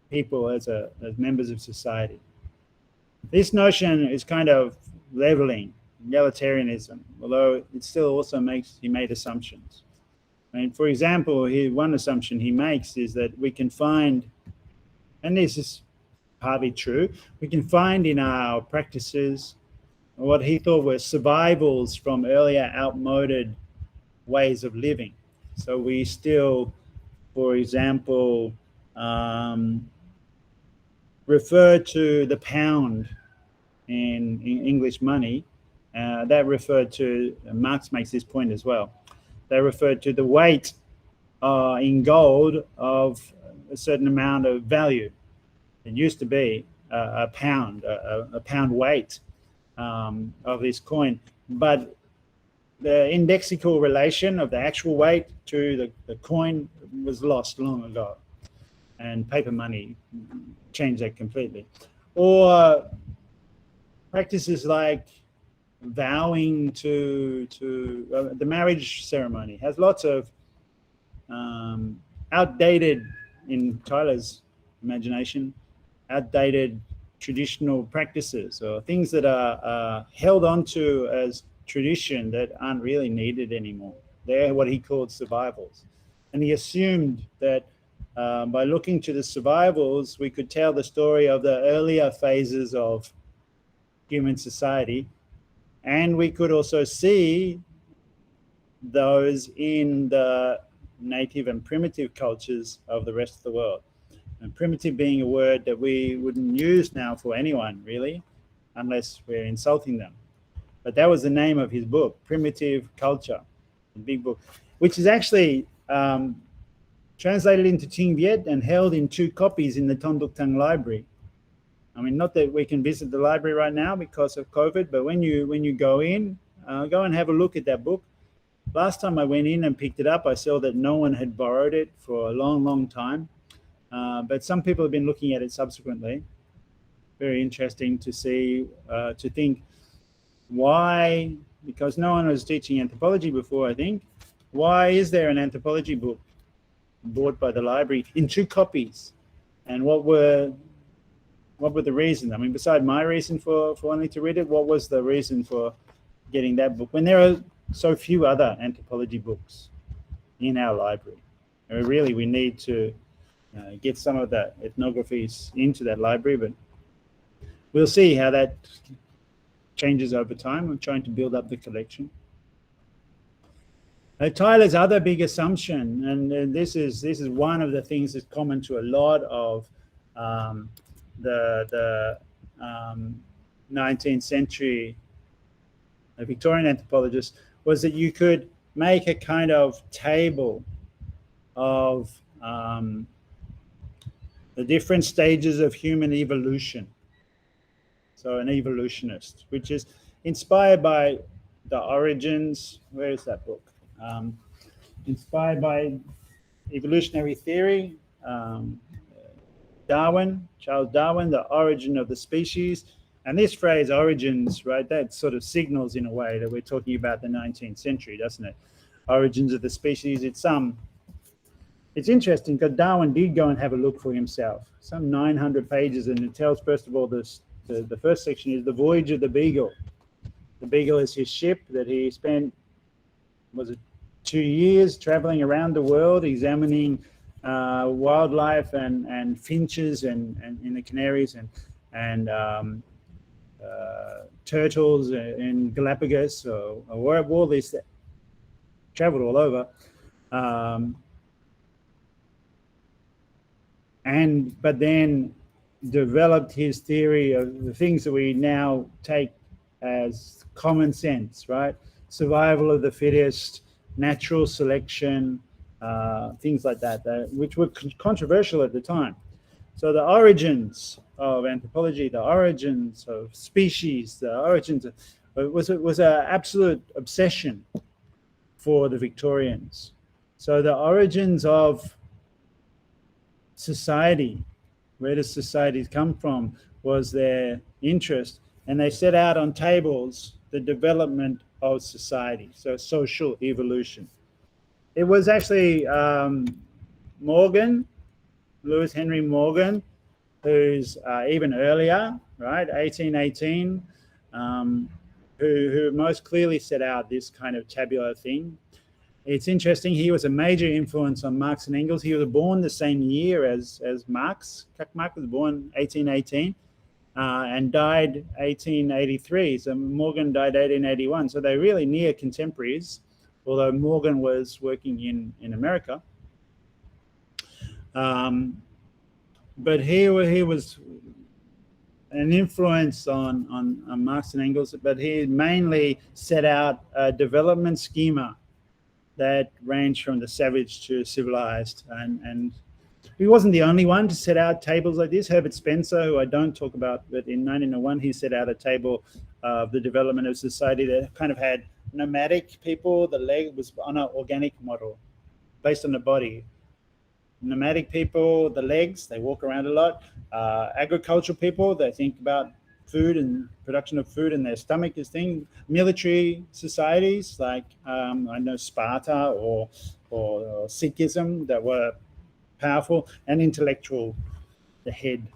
people as members of society. This notion is kind of leveling, egalitarianism, although it still also he made assumptions. I mean, for example, one assumption he makes is that we can find, and this is partly true, we can find in our practices what he thought were survivals from earlier outmoded ways of living. So we still, for example, refer to the pound in English money. That referred to, Marx makes this point as well, they referred to the weight in gold of a certain amount of value. It used to be a pound, a pound weight of this coin, but the indexical relation of the actual weight to the coin was lost long ago, and paper money changed that completely. Or practices like vowing to the marriage ceremony has lots of outdated, in Tyler's imagination, outdated traditional practices or things that are held onto as tradition that aren't really needed anymore. They're what he called survivals. And he assumed that by looking to the survivals, we could tell the story of the earlier phases of human society. And we could also see those in the native and primitive cultures of the rest of the world. And primitive being a word that we wouldn't use now for anyone, really, unless we're insulting them. But that was the name of his book, Primitive Culture, the big book, which is actually translated into Ting Viet and held in 2 copies in the Ton Duc Tang Library. I mean, not that we can visit the library right now because of COVID, but when you go in, go and have a look at that book. Last time I went in and picked it up, I saw that no one had borrowed it for a long, long time. But some people have been looking at it subsequently. Very interesting to see, to think why, because no one was teaching anthropology before, I think. Why is there an anthropology book bought by the library in 2 copies? And what were the reasons? I mean, beside my reason for wanting to read it, what was the reason for getting that book when there are so few other anthropology books in our library? Really, we need to get some of the ethnographies into that library, but we'll see how that changes over time. I'm trying to build up the collection. Tyler's other big assumption, and this is one of the things that's common to a lot of the 19th century Victorian anthropologists, was that you could make a kind of table of the different stages of human evolution. So an evolutionist, which is inspired by the origins. Where is that book? Inspired by evolutionary theory, Darwin, Charles Darwin, The Origin of the Species. And this phrase, origins, right, that sort of signals in a way that we're talking about the 19th century, doesn't it? Origins of the species. It's interesting because Darwin did go and have a look for himself, some 900 pages, and it tells, first of all, the first section is the voyage of the Beagle. The Beagle is his ship that he spent, was it 2 years traveling around the world, examining wildlife and finches and in the Canaries and turtles in Galapagos or all this, traveled all over. But then developed his theory of the things that we now take as common sense, right? Survival of the fittest, natural selection, things like that, which were controversial at the time. So the origins of anthropology, the origins of species, the origins of, was an absolute obsession for the Victorians. So the origins of society, where does societies come from, was their interest, and they set out on tables the development of society, so social evolution. It was actually Morgan, Lewis Henry Morgan, who's even earlier, right, 1818, who most clearly set out this kind of tabular thing. It's interesting, he was a major influence on Marx and Engels. He was born the same year as Marx. Marx was born 1818 and died 1883. So Morgan died 1881. So they're really near contemporaries. although Morgan was working in America. But he was an influence on Marx and Engels, but he mainly set out a development schema that ranged from the savage to civilized. And he wasn't the only one to set out tables like this. Herbert Spencer, who I don't talk about, but in 1901, he set out a table of the development of society that kind of had nomadic people. The leg was on an organic model based on the body. Nomadic people, the legs, they walk around a lot. Agricultural people, they think about food and production of food, and their stomach is thing. Military societies like I know Sparta or Sikhism that were powerful, and intellectual, the head,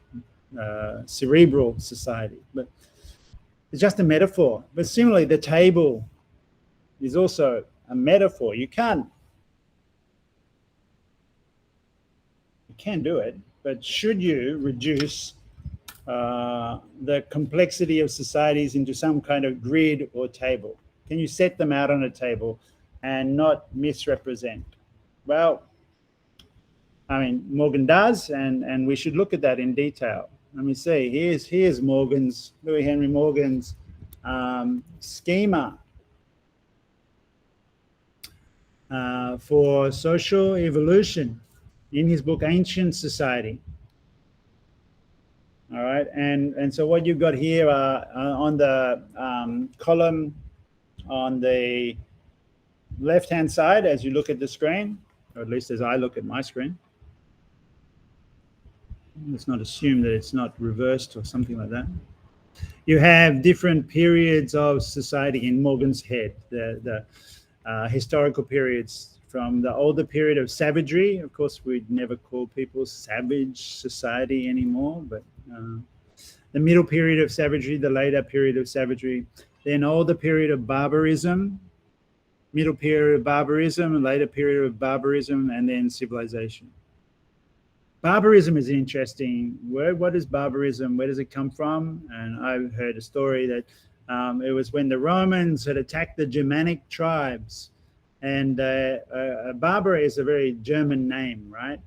cerebral society. But it's just a metaphor. But similarly, the table is also a metaphor. You can do it, but should you reduce the complexity of societies into some kind of grid or table? Can you set them out on a table and not misrepresent? Well, I mean, Morgan does, and we should look at that in detail. Let me see. Here's Morgan's, Louis Henry Morgan's schema for social evolution in his book Ancient Society. All right, and so what you've got here on the column on the left-hand side as you look at the screen, or at least as I look at my screen. Let's not assume that it's not reversed or something like that. You have different periods of society in Morgan's head, the historical periods, from the older period of savagery. Of course, we'd never call people savage society anymore, but the middle period of savagery, the later period of savagery, then older period of barbarism, middle period of barbarism, and later period of barbarism, and then civilization. Barbarism is an interesting word. What is barbarism? Where does it come from? And I've heard a story that it was when the Romans had attacked the Germanic tribes. And Barbara is a very German name, right?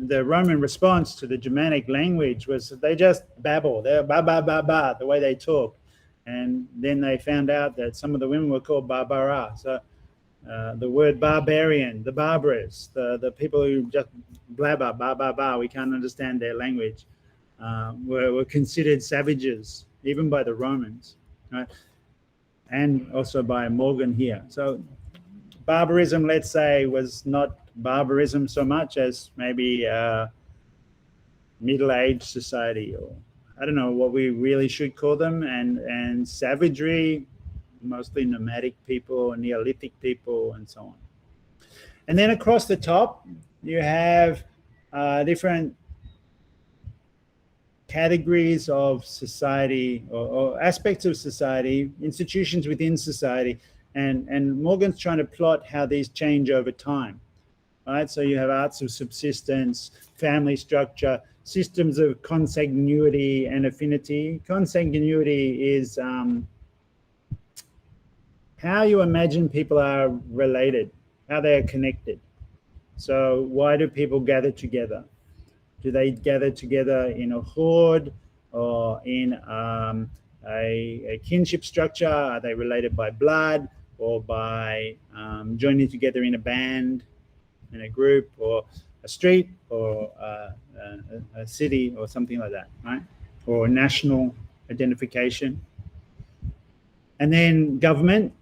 The Roman response to the Germanic language was they just babble. They're ba ba ba ba, the way they talk. And then they found out that some of the women were called Barbara. So the word barbarian, the barbarous, the people who just blabber, ba ba ba, we can't understand their language, were considered savages, even by the Romans, right? And also by Morgan here. So barbarism, let's say, was not barbarism so much as maybe middle-aged society, or I don't know what we really should call them, and savagery, mostly nomadic people, Neolithic people, and so on. And then across the top, you have different categories of society, or aspects of society, institutions within society, and Morgan's trying to plot how these change over time. Right, so you have arts of subsistence, family structure, systems of consanguinity and affinity. Consanguinity is how you imagine people are related, how they are connected. So why do people gather together? Do they gather together in a horde or in a kinship structure? Are they related by blood or by joining together in a band, in a group, or a street, or a city, or something like that, right? Or national identification. And then government,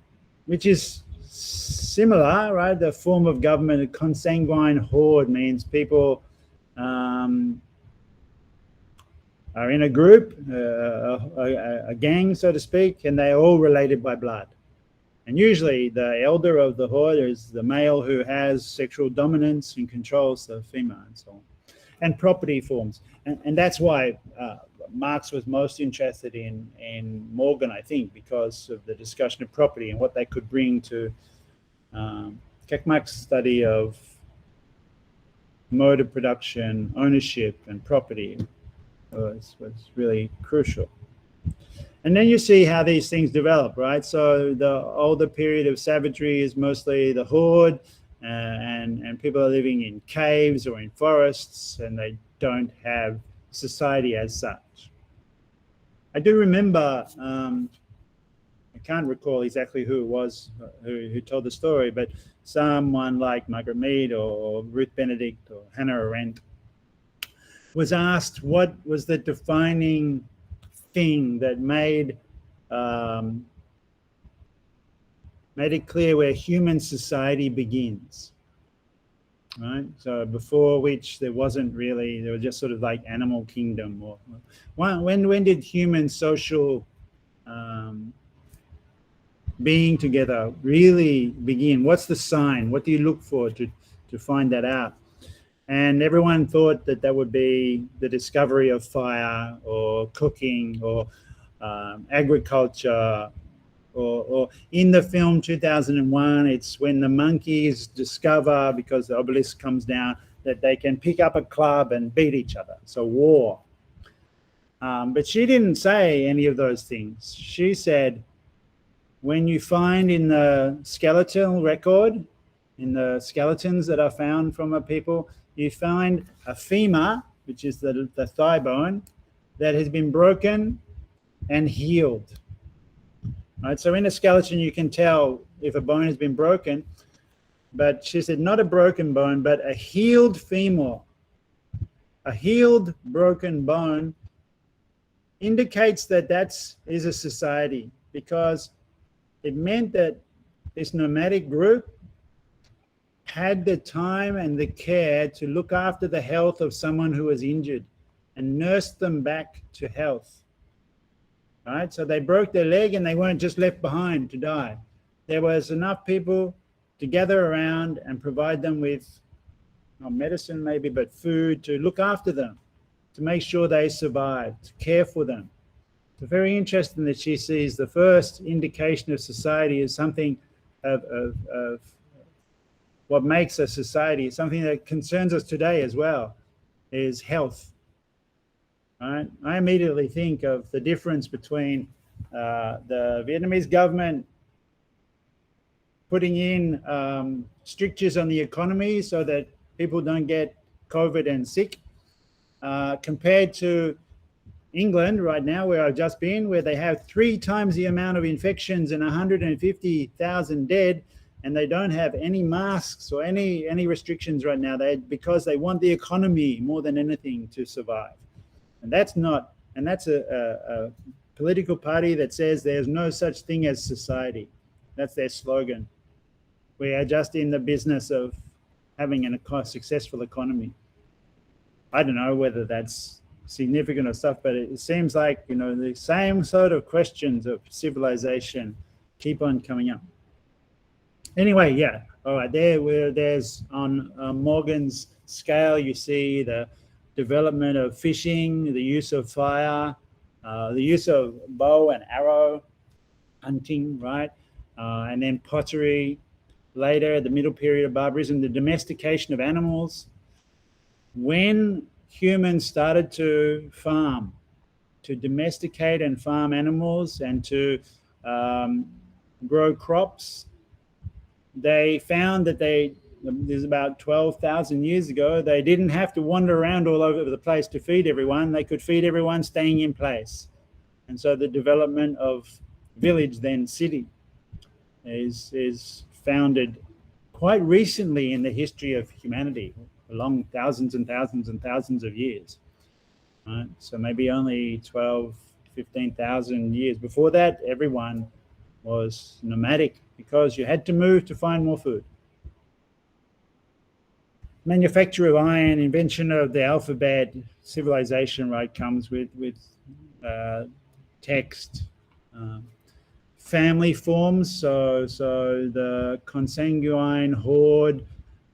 which is similar, right? The form of government, a consanguine horde, means people are in a group, a gang, so to speak, and they're all related by blood. And usually the elder of the horde is the male who has sexual dominance and controls the female, and so on. And property forms. And that's why Marx was most interested in Morgan, I think, because of the discussion of property and what they could bring to Marx's study of mode of production, ownership, and property was really crucial. And then you see how these things develop, right? So the older period of savagery is mostly the horde, and people are living in caves or in forests, and they don't have society as such. I do remember, I can't recall exactly who it was who told the story, but someone like Margaret Mead or Ruth Benedict or Hannah Arendt was asked what was the defining thing that made it clear where human society begins, right? So before which there was just sort of like animal kingdom, or when did human social being together really begin? What's the sign? What do you look for to find that out? And everyone thought that would be the discovery of fire or cooking or agriculture, or in the film 2001, it's when the monkeys discover, because the obelisk comes down, that they can pick up a club and beat each other. So war. But she didn't say any of those things. She said, when you find in the skeletal record, in the skeletons that are found from a people, you find a femur, which is the thigh bone, that has been broken and healed. Right? So in a skeleton, you can tell if a bone has been broken, but she said not a broken bone, but a healed femur. A healed broken bone indicates that is a society, because it meant that this nomadic group had the time and the care to look after the health of someone who was injured and nurse them back to health. Right? So they broke their leg and they weren't just left behind to die. There was enough people to gather around and provide them with, not medicine maybe, but food, to look after them, to make sure they survive, to care for them. It's very interesting that she sees the first indication of society as something of what makes a society, something that concerns us today as well, is health. Right? I immediately think of the difference between the Vietnamese government putting in strictures on the economy so that people don't get COVID and sick, compared to England right now, where I've just been, where they have 3 times the amount of infections and 150,000 dead, and they don't have any masks or any restrictions right now, because they want the economy more than anything to survive. And that's a political party that says there's no such thing as society. That's their slogan. We are just in the business of having a successful economy. I don't know whether that's significant or stuff, but it seems like, the same sort of questions of civilization keep on coming up. Anyway, yeah. All right, there's on Morgan's scale, you see the development of fishing, the use of fire, the use of bow and arrow, hunting, right? And then pottery. Later, the middle period of barbarism, the domestication of animals. When humans started to farm, to domesticate and farm animals and to grow crops, they found that there's about 12,000 years ago, they didn't have to wander around all over the place to feed everyone. They could feed everyone staying in place. And so the development of village, then city, is founded quite recently in the history of humanity, along thousands and thousands and thousands of years. Right? So maybe only 12, 15,000 years. Before that, everyone was nomadic because you had to move to find more food. Manufacture of iron, invention of the alphabet, civilization, right, comes with text. Family forms, so the consanguine horde,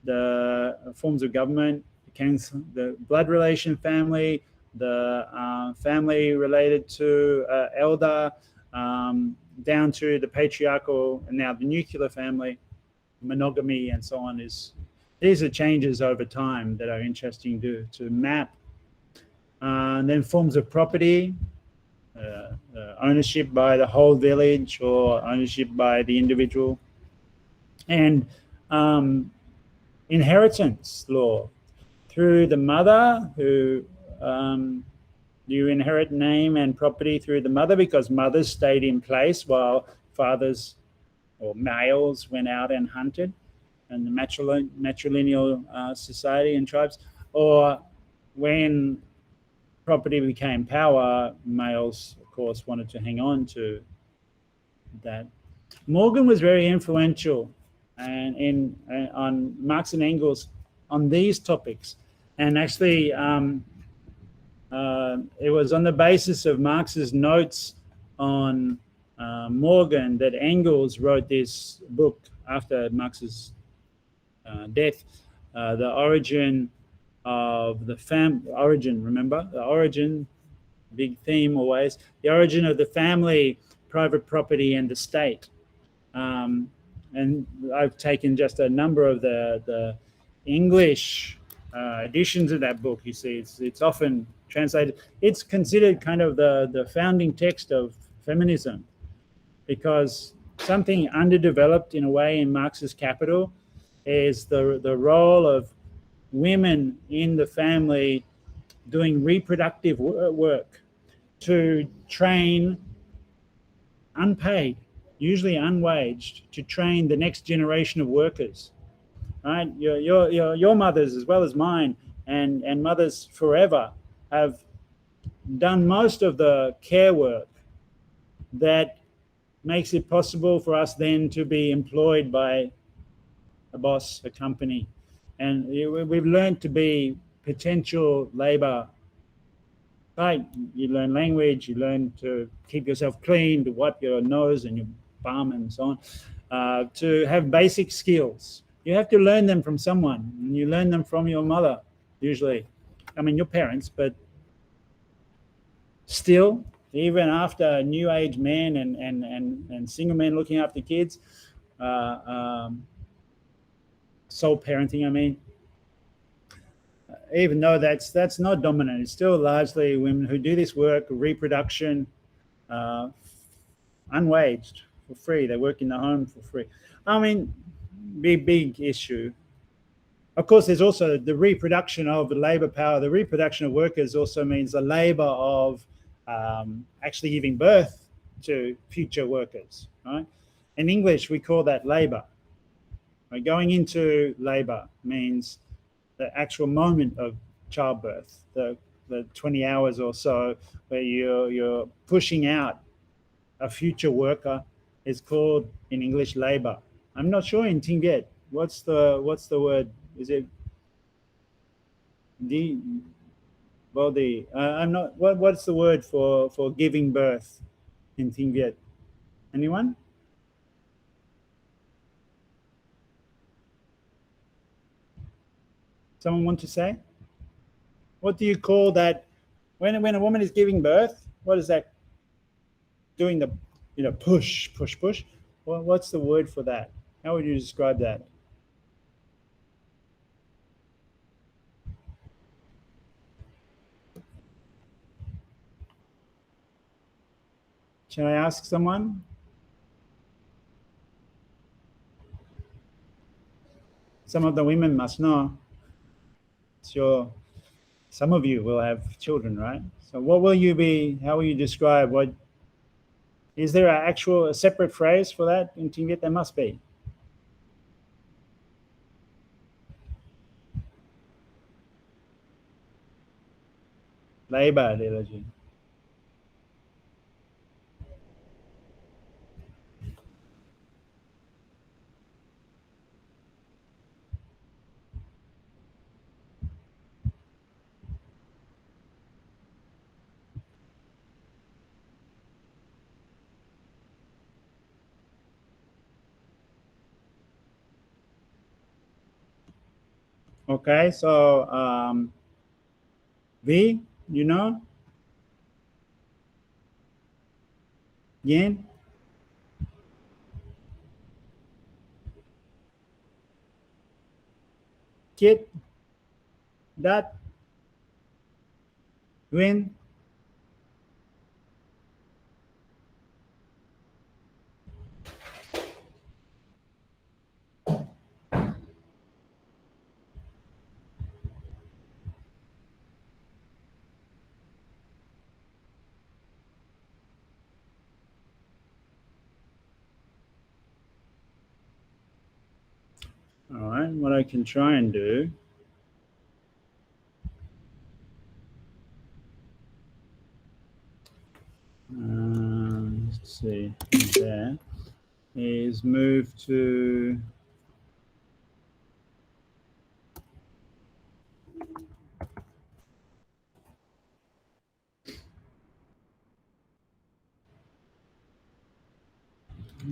the forms of government, the blood relation family, the family related to elder, down to the patriarchal, and now the nuclear family, monogamy, and so on. These are changes over time that are interesting to map. And then forms of property, ownership by the whole village or ownership by the individual, and um, inheritance law through the mother, who um, you inherit name and property through the mother because mothers stayed in place while fathers or males went out and hunted, and the matrilineal society and tribes, or when property became power, males, of course, wanted to hang on to that. Morgan was very influential and in on Marx and Engels on these topics, and actually, it was on the basis of Marx's notes on Morgan that Engels wrote this book after Marx's death, the origin of the origin. Remember the origin, big theme always. The origin of the family, private property, and the state. Um, and I've taken just a number of the English editions of that book. You see, it's often translated. It's considered kind of the founding text of feminism, because something underdeveloped in a way in Marx's Capital is the role of women in the family doing reproductive work to train, unpaid, usually unwaged, to train the next generation of workers. Right, your mothers as well as mine, and mothers forever, have done most of the care work that makes it possible for us then to be employed by a boss, a company, and we've learned to be potential labor. Right, you learn language, you learn to keep yourself clean, to wipe your nose and your bum and so on, to have basic skills. You have to learn them from someone, and you learn them from your mother, usually. I mean, your parents, but still, even after new age men and single men looking after kids, uh, um, sole parenting, I mean, even though that's not dominant, it's still largely women who do this work, reproduction, uh, unwaged, for free. They work in the home for free. I mean, big issue. Of course, there's also the reproduction of labor power. The reproduction of workers also means the labor of actually giving birth to future workers. Right? In English, we call that labor. Right? Going into labor means the actual moment of childbirth, the 20 hours or so where you're pushing out a future worker, is called in English labor. I'm not sure in Tingget. What's the word? Is it the body? I'm not. What's the word for giving birth in Tingviet? Anyone? Someone want to say? What do you call that when a woman is giving birth? What is that doing? The push. What's the word for that? How would you describe that? Can I ask someone? Some of the women must know. Sure. Some of you will have children, right? So what will you be? How will you describe what? Is there an actual a separate phrase for that in Tingit? There must be. Labor ideology. Okay, so V, you know, Yin, Kit, Dat, Win, All right, what I can try and do let's see, there is move to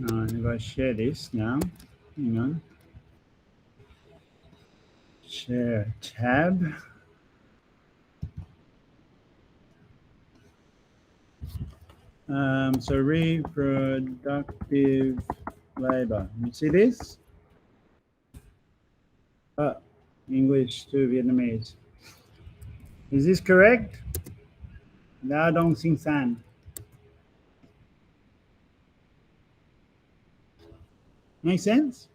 if I share this now, hang on, share tab. So reproductive labor. You see this? English to Vietnamese. Is this correct? Lao Dong Sinh San. Make sense?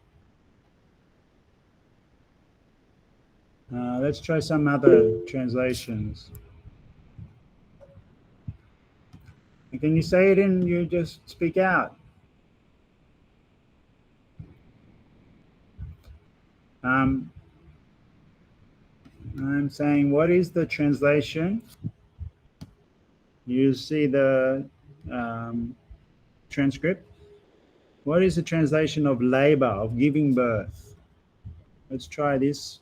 Let's try some other translations. Can you say it and you just speak out? I'm saying, what is the translation? You see the transcript. What is the translation of labor, of giving birth? Let's try this.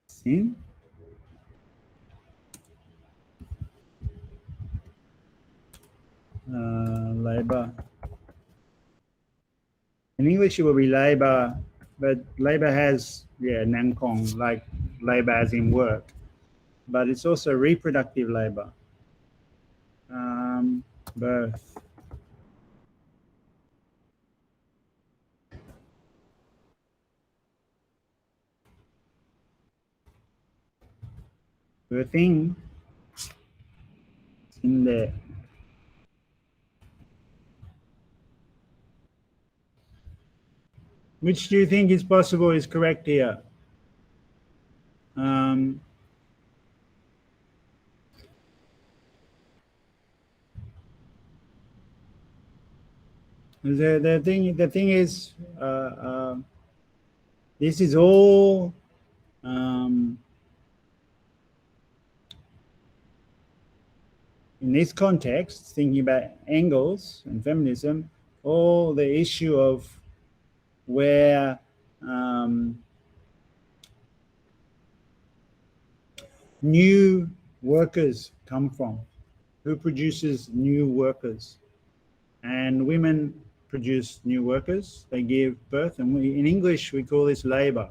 Sin. Labor. In English, it will be labor, but labor has, Nang Kong, like labor as in work. But it's also reproductive labor. Birth. Birthing in there. Which do you think is possible is correct here? The thing is, this is all in this context, thinking about Engels and feminism, all the issue of where new workers come from, who produces new workers, and women produce new workers. They give birth, and in English we call this labor.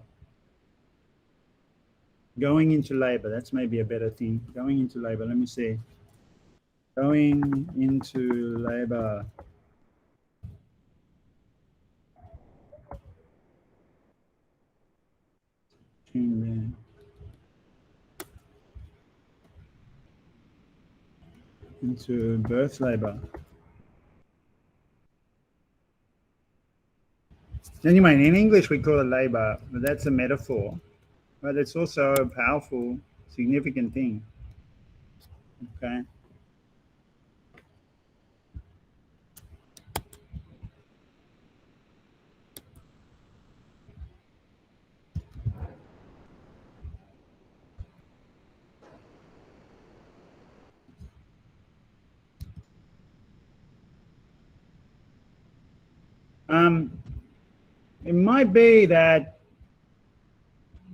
Going into labor, that's maybe a better thing. Going into labor, let me see. Going into labor. Into birth labor. Anyway, in English we call it labor, but that's a metaphor. But it's also a powerful, significant thing. Okay. It might be that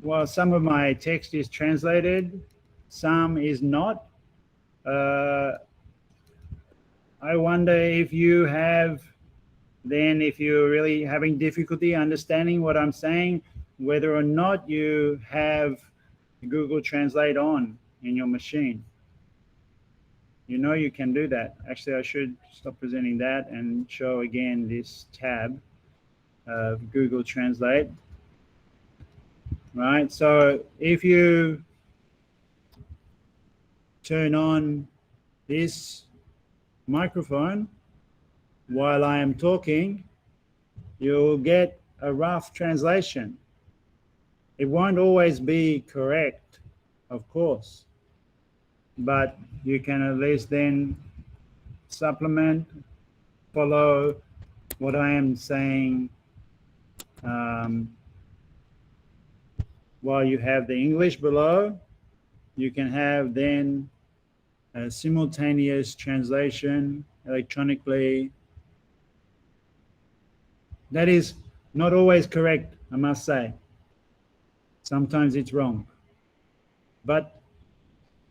while some of my text is translated, some is not. I wonder if you have, then if you're really having difficulty understanding what I'm saying, whether or not you have Google Translate on in your machine. You know you can do that. Actually, I should stop presenting that and show again this tab of Google Translate. Right, so if you turn on this microphone while I am talking, you'll get a rough translation. It won't always be correct, of course, but you can at least then supplement, follow what I am saying while you have the English below. You can have then a simultaneous translation electronically. That is not always correct, I must say. Sometimes it's wrong. But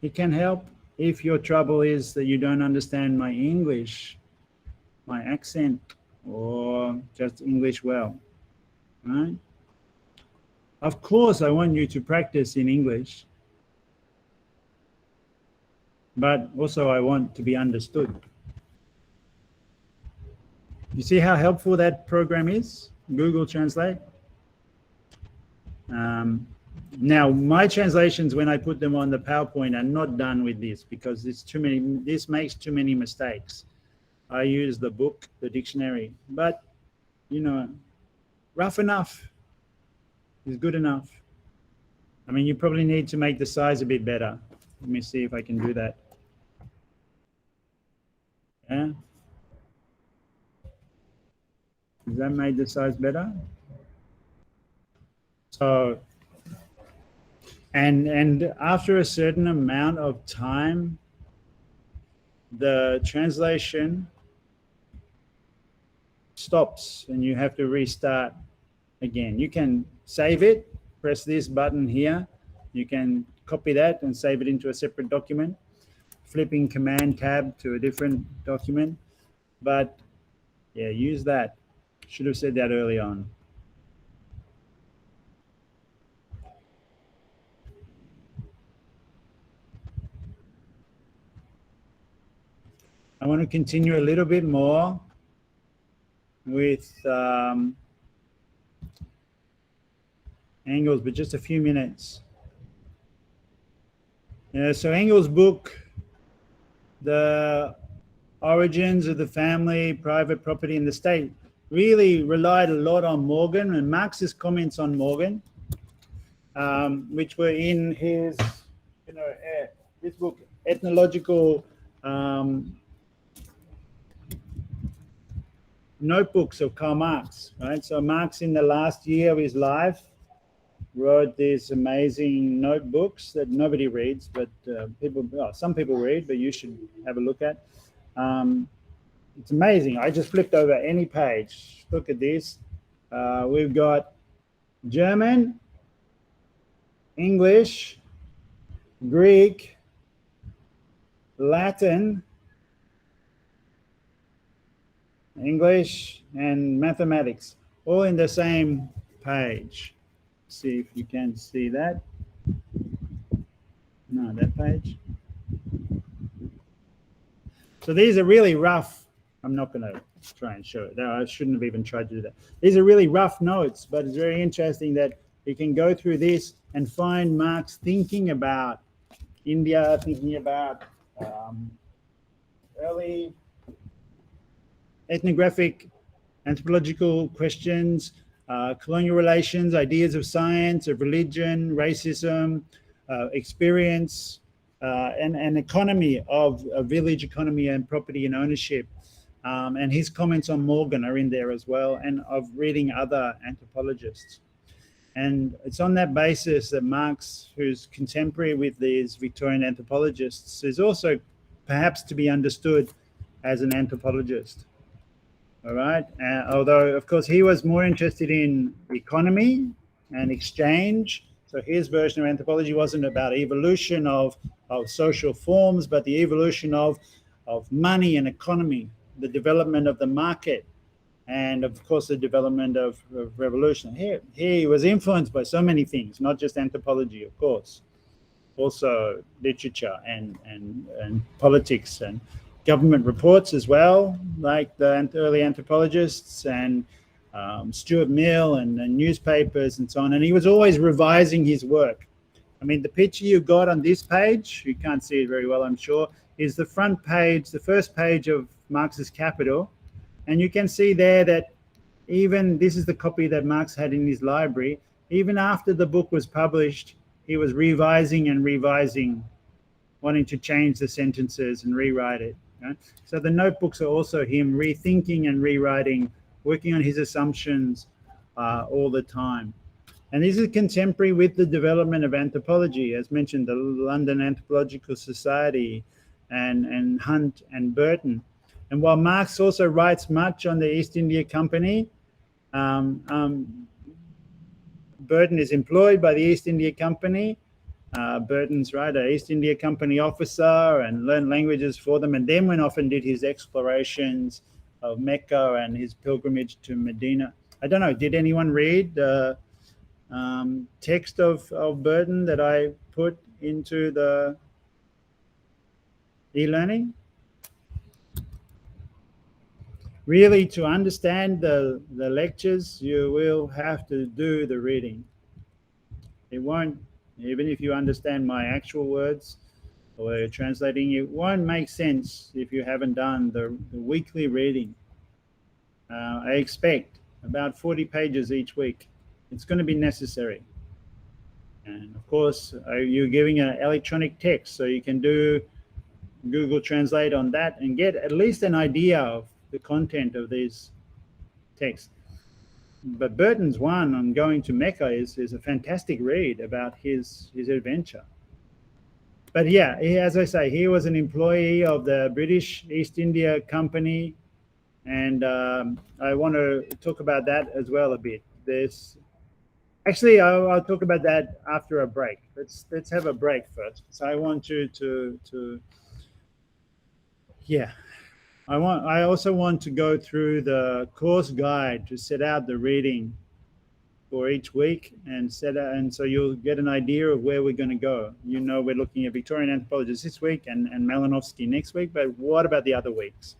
it can help if your trouble is that you don't understand my English, my accent, or just English well, right? Of course, I want you to practice in English, but also I want to be understood. You see how helpful that program is, Google Translate? Now, my translations, when I put them on the PowerPoint, are not done with this because it's too many. This makes too many mistakes. I use the book, the dictionary, but you know, rough enough is good enough. I mean, you probably need to make the size a bit better. Let me see if I can do that. Yeah. Has that made the size better? So, and after a certain amount of time, the translation stops and you have to restart again. You can save it, press this button here. You can copy that and save it into a separate document, flipping Command Tab to a different document. But yeah, use that. Should have said that early on. I want to continue a little bit more with Engels, but just a few minutes. Yeah, so Engels' book, The Origins of the Family, Private Property, and the State, really relied a lot on Morgan and Marx's comments on Morgan, which were in his, this book, Ethnological Notebooks of Karl Marx, right? So Marx, in the last year of his life, wrote these amazing notebooks that nobody reads, but some people read, but you should have a look at. It's amazing. I just flipped over any page. Look at this. We've got German, English, Greek, Latin, English, and mathematics, all in the same page. See if you can see that. No, that page. So these are really rough. I'm not going to try and show it. I shouldn't have even tried to do that. These are really rough notes, but it's very interesting that you can go through this and find Marx thinking about India, thinking about early ethnographic, anthropological questions, colonial relations, ideas of science, of religion, racism, experience, and economy of a village economy and property and ownership. And his comments on Morgan are in there as well, and of reading other anthropologists. And it's on that basis that Marx, who's contemporary with these Victorian anthropologists, is also perhaps to be understood as an anthropologist. All right. Although, of course, he was more interested in economy and exchange. So his version of anthropology wasn't about evolution of social forms, but the evolution of money and economy, the development of the market, and of course, the development of revolution. He was influenced by so many things, not just anthropology, of course, also literature and politics and government reports as well, like the early anthropologists and Stuart Mill and newspapers and so on. And he was always revising his work. I mean, the picture you got on this page, you can't see it very well, I'm sure, is the front page, the first page of Marx's Capital. And you can see there that even this is the copy that Marx had in his library. Even after the book was published, he was revising and revising, wanting to change the sentences and rewrite it. Right? So the notebooks are also him rethinking and rewriting, working on his assumptions all the time. And this is contemporary with the development of anthropology, as mentioned, the London Anthropological Society and Hunt and Burton. And while Marx also writes much on the East India Company, um, um, Burton is employed by the East India Company. Burton's right, an East India Company officer, and learned languages for them, and then went off and did his explorations of Mecca and his pilgrimage to Medina. I don't know, did anyone read the text of Burton that I put into the e-learning? Really, to understand the lectures, you will have to do the reading. It won't, even if you understand my actual words or translating, it won't make sense if you haven't done the weekly reading. I expect about 40 pages each week. It's going to be necessary. And of course, you're giving an electronic text, so you can do Google Translate on that and get at least an idea of the content of these texts. But Burton's one on going to Mecca is a fantastic read about his adventure. But yeah, as I say, he was an employee of the British East India Company, and I want to talk about that as well a bit. There's actually I'll talk about that after a break. Let's have a break first. So I want you to yeah. I also want to go through the course guide to set out the reading for each week and so you'll get an idea of where we're going to go. You know, we're looking at Victorian anthropologists this week and Malinowski next week, but what about the other weeks?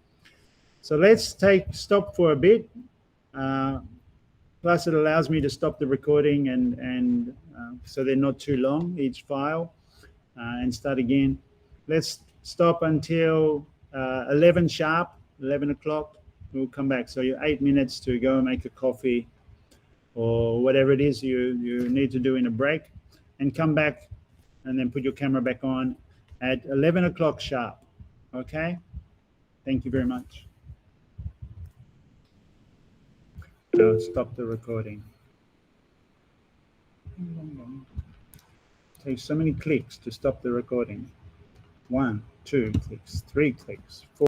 So let's stop for a bit. Plus, it allows me to stop the recording and so they're not too long each file, and start again. Let's stop until 11 sharp, 11 o'clock. We'll come back. So you're 8 minutes to go and make a coffee or whatever it is you need to do in a break, and come back and then put your camera back on at 11 o'clock sharp. Okay? Thank you very much. Now stop the recording. It takes so many clicks to stop the recording. 1, 2 clicks, 3 clicks, 4.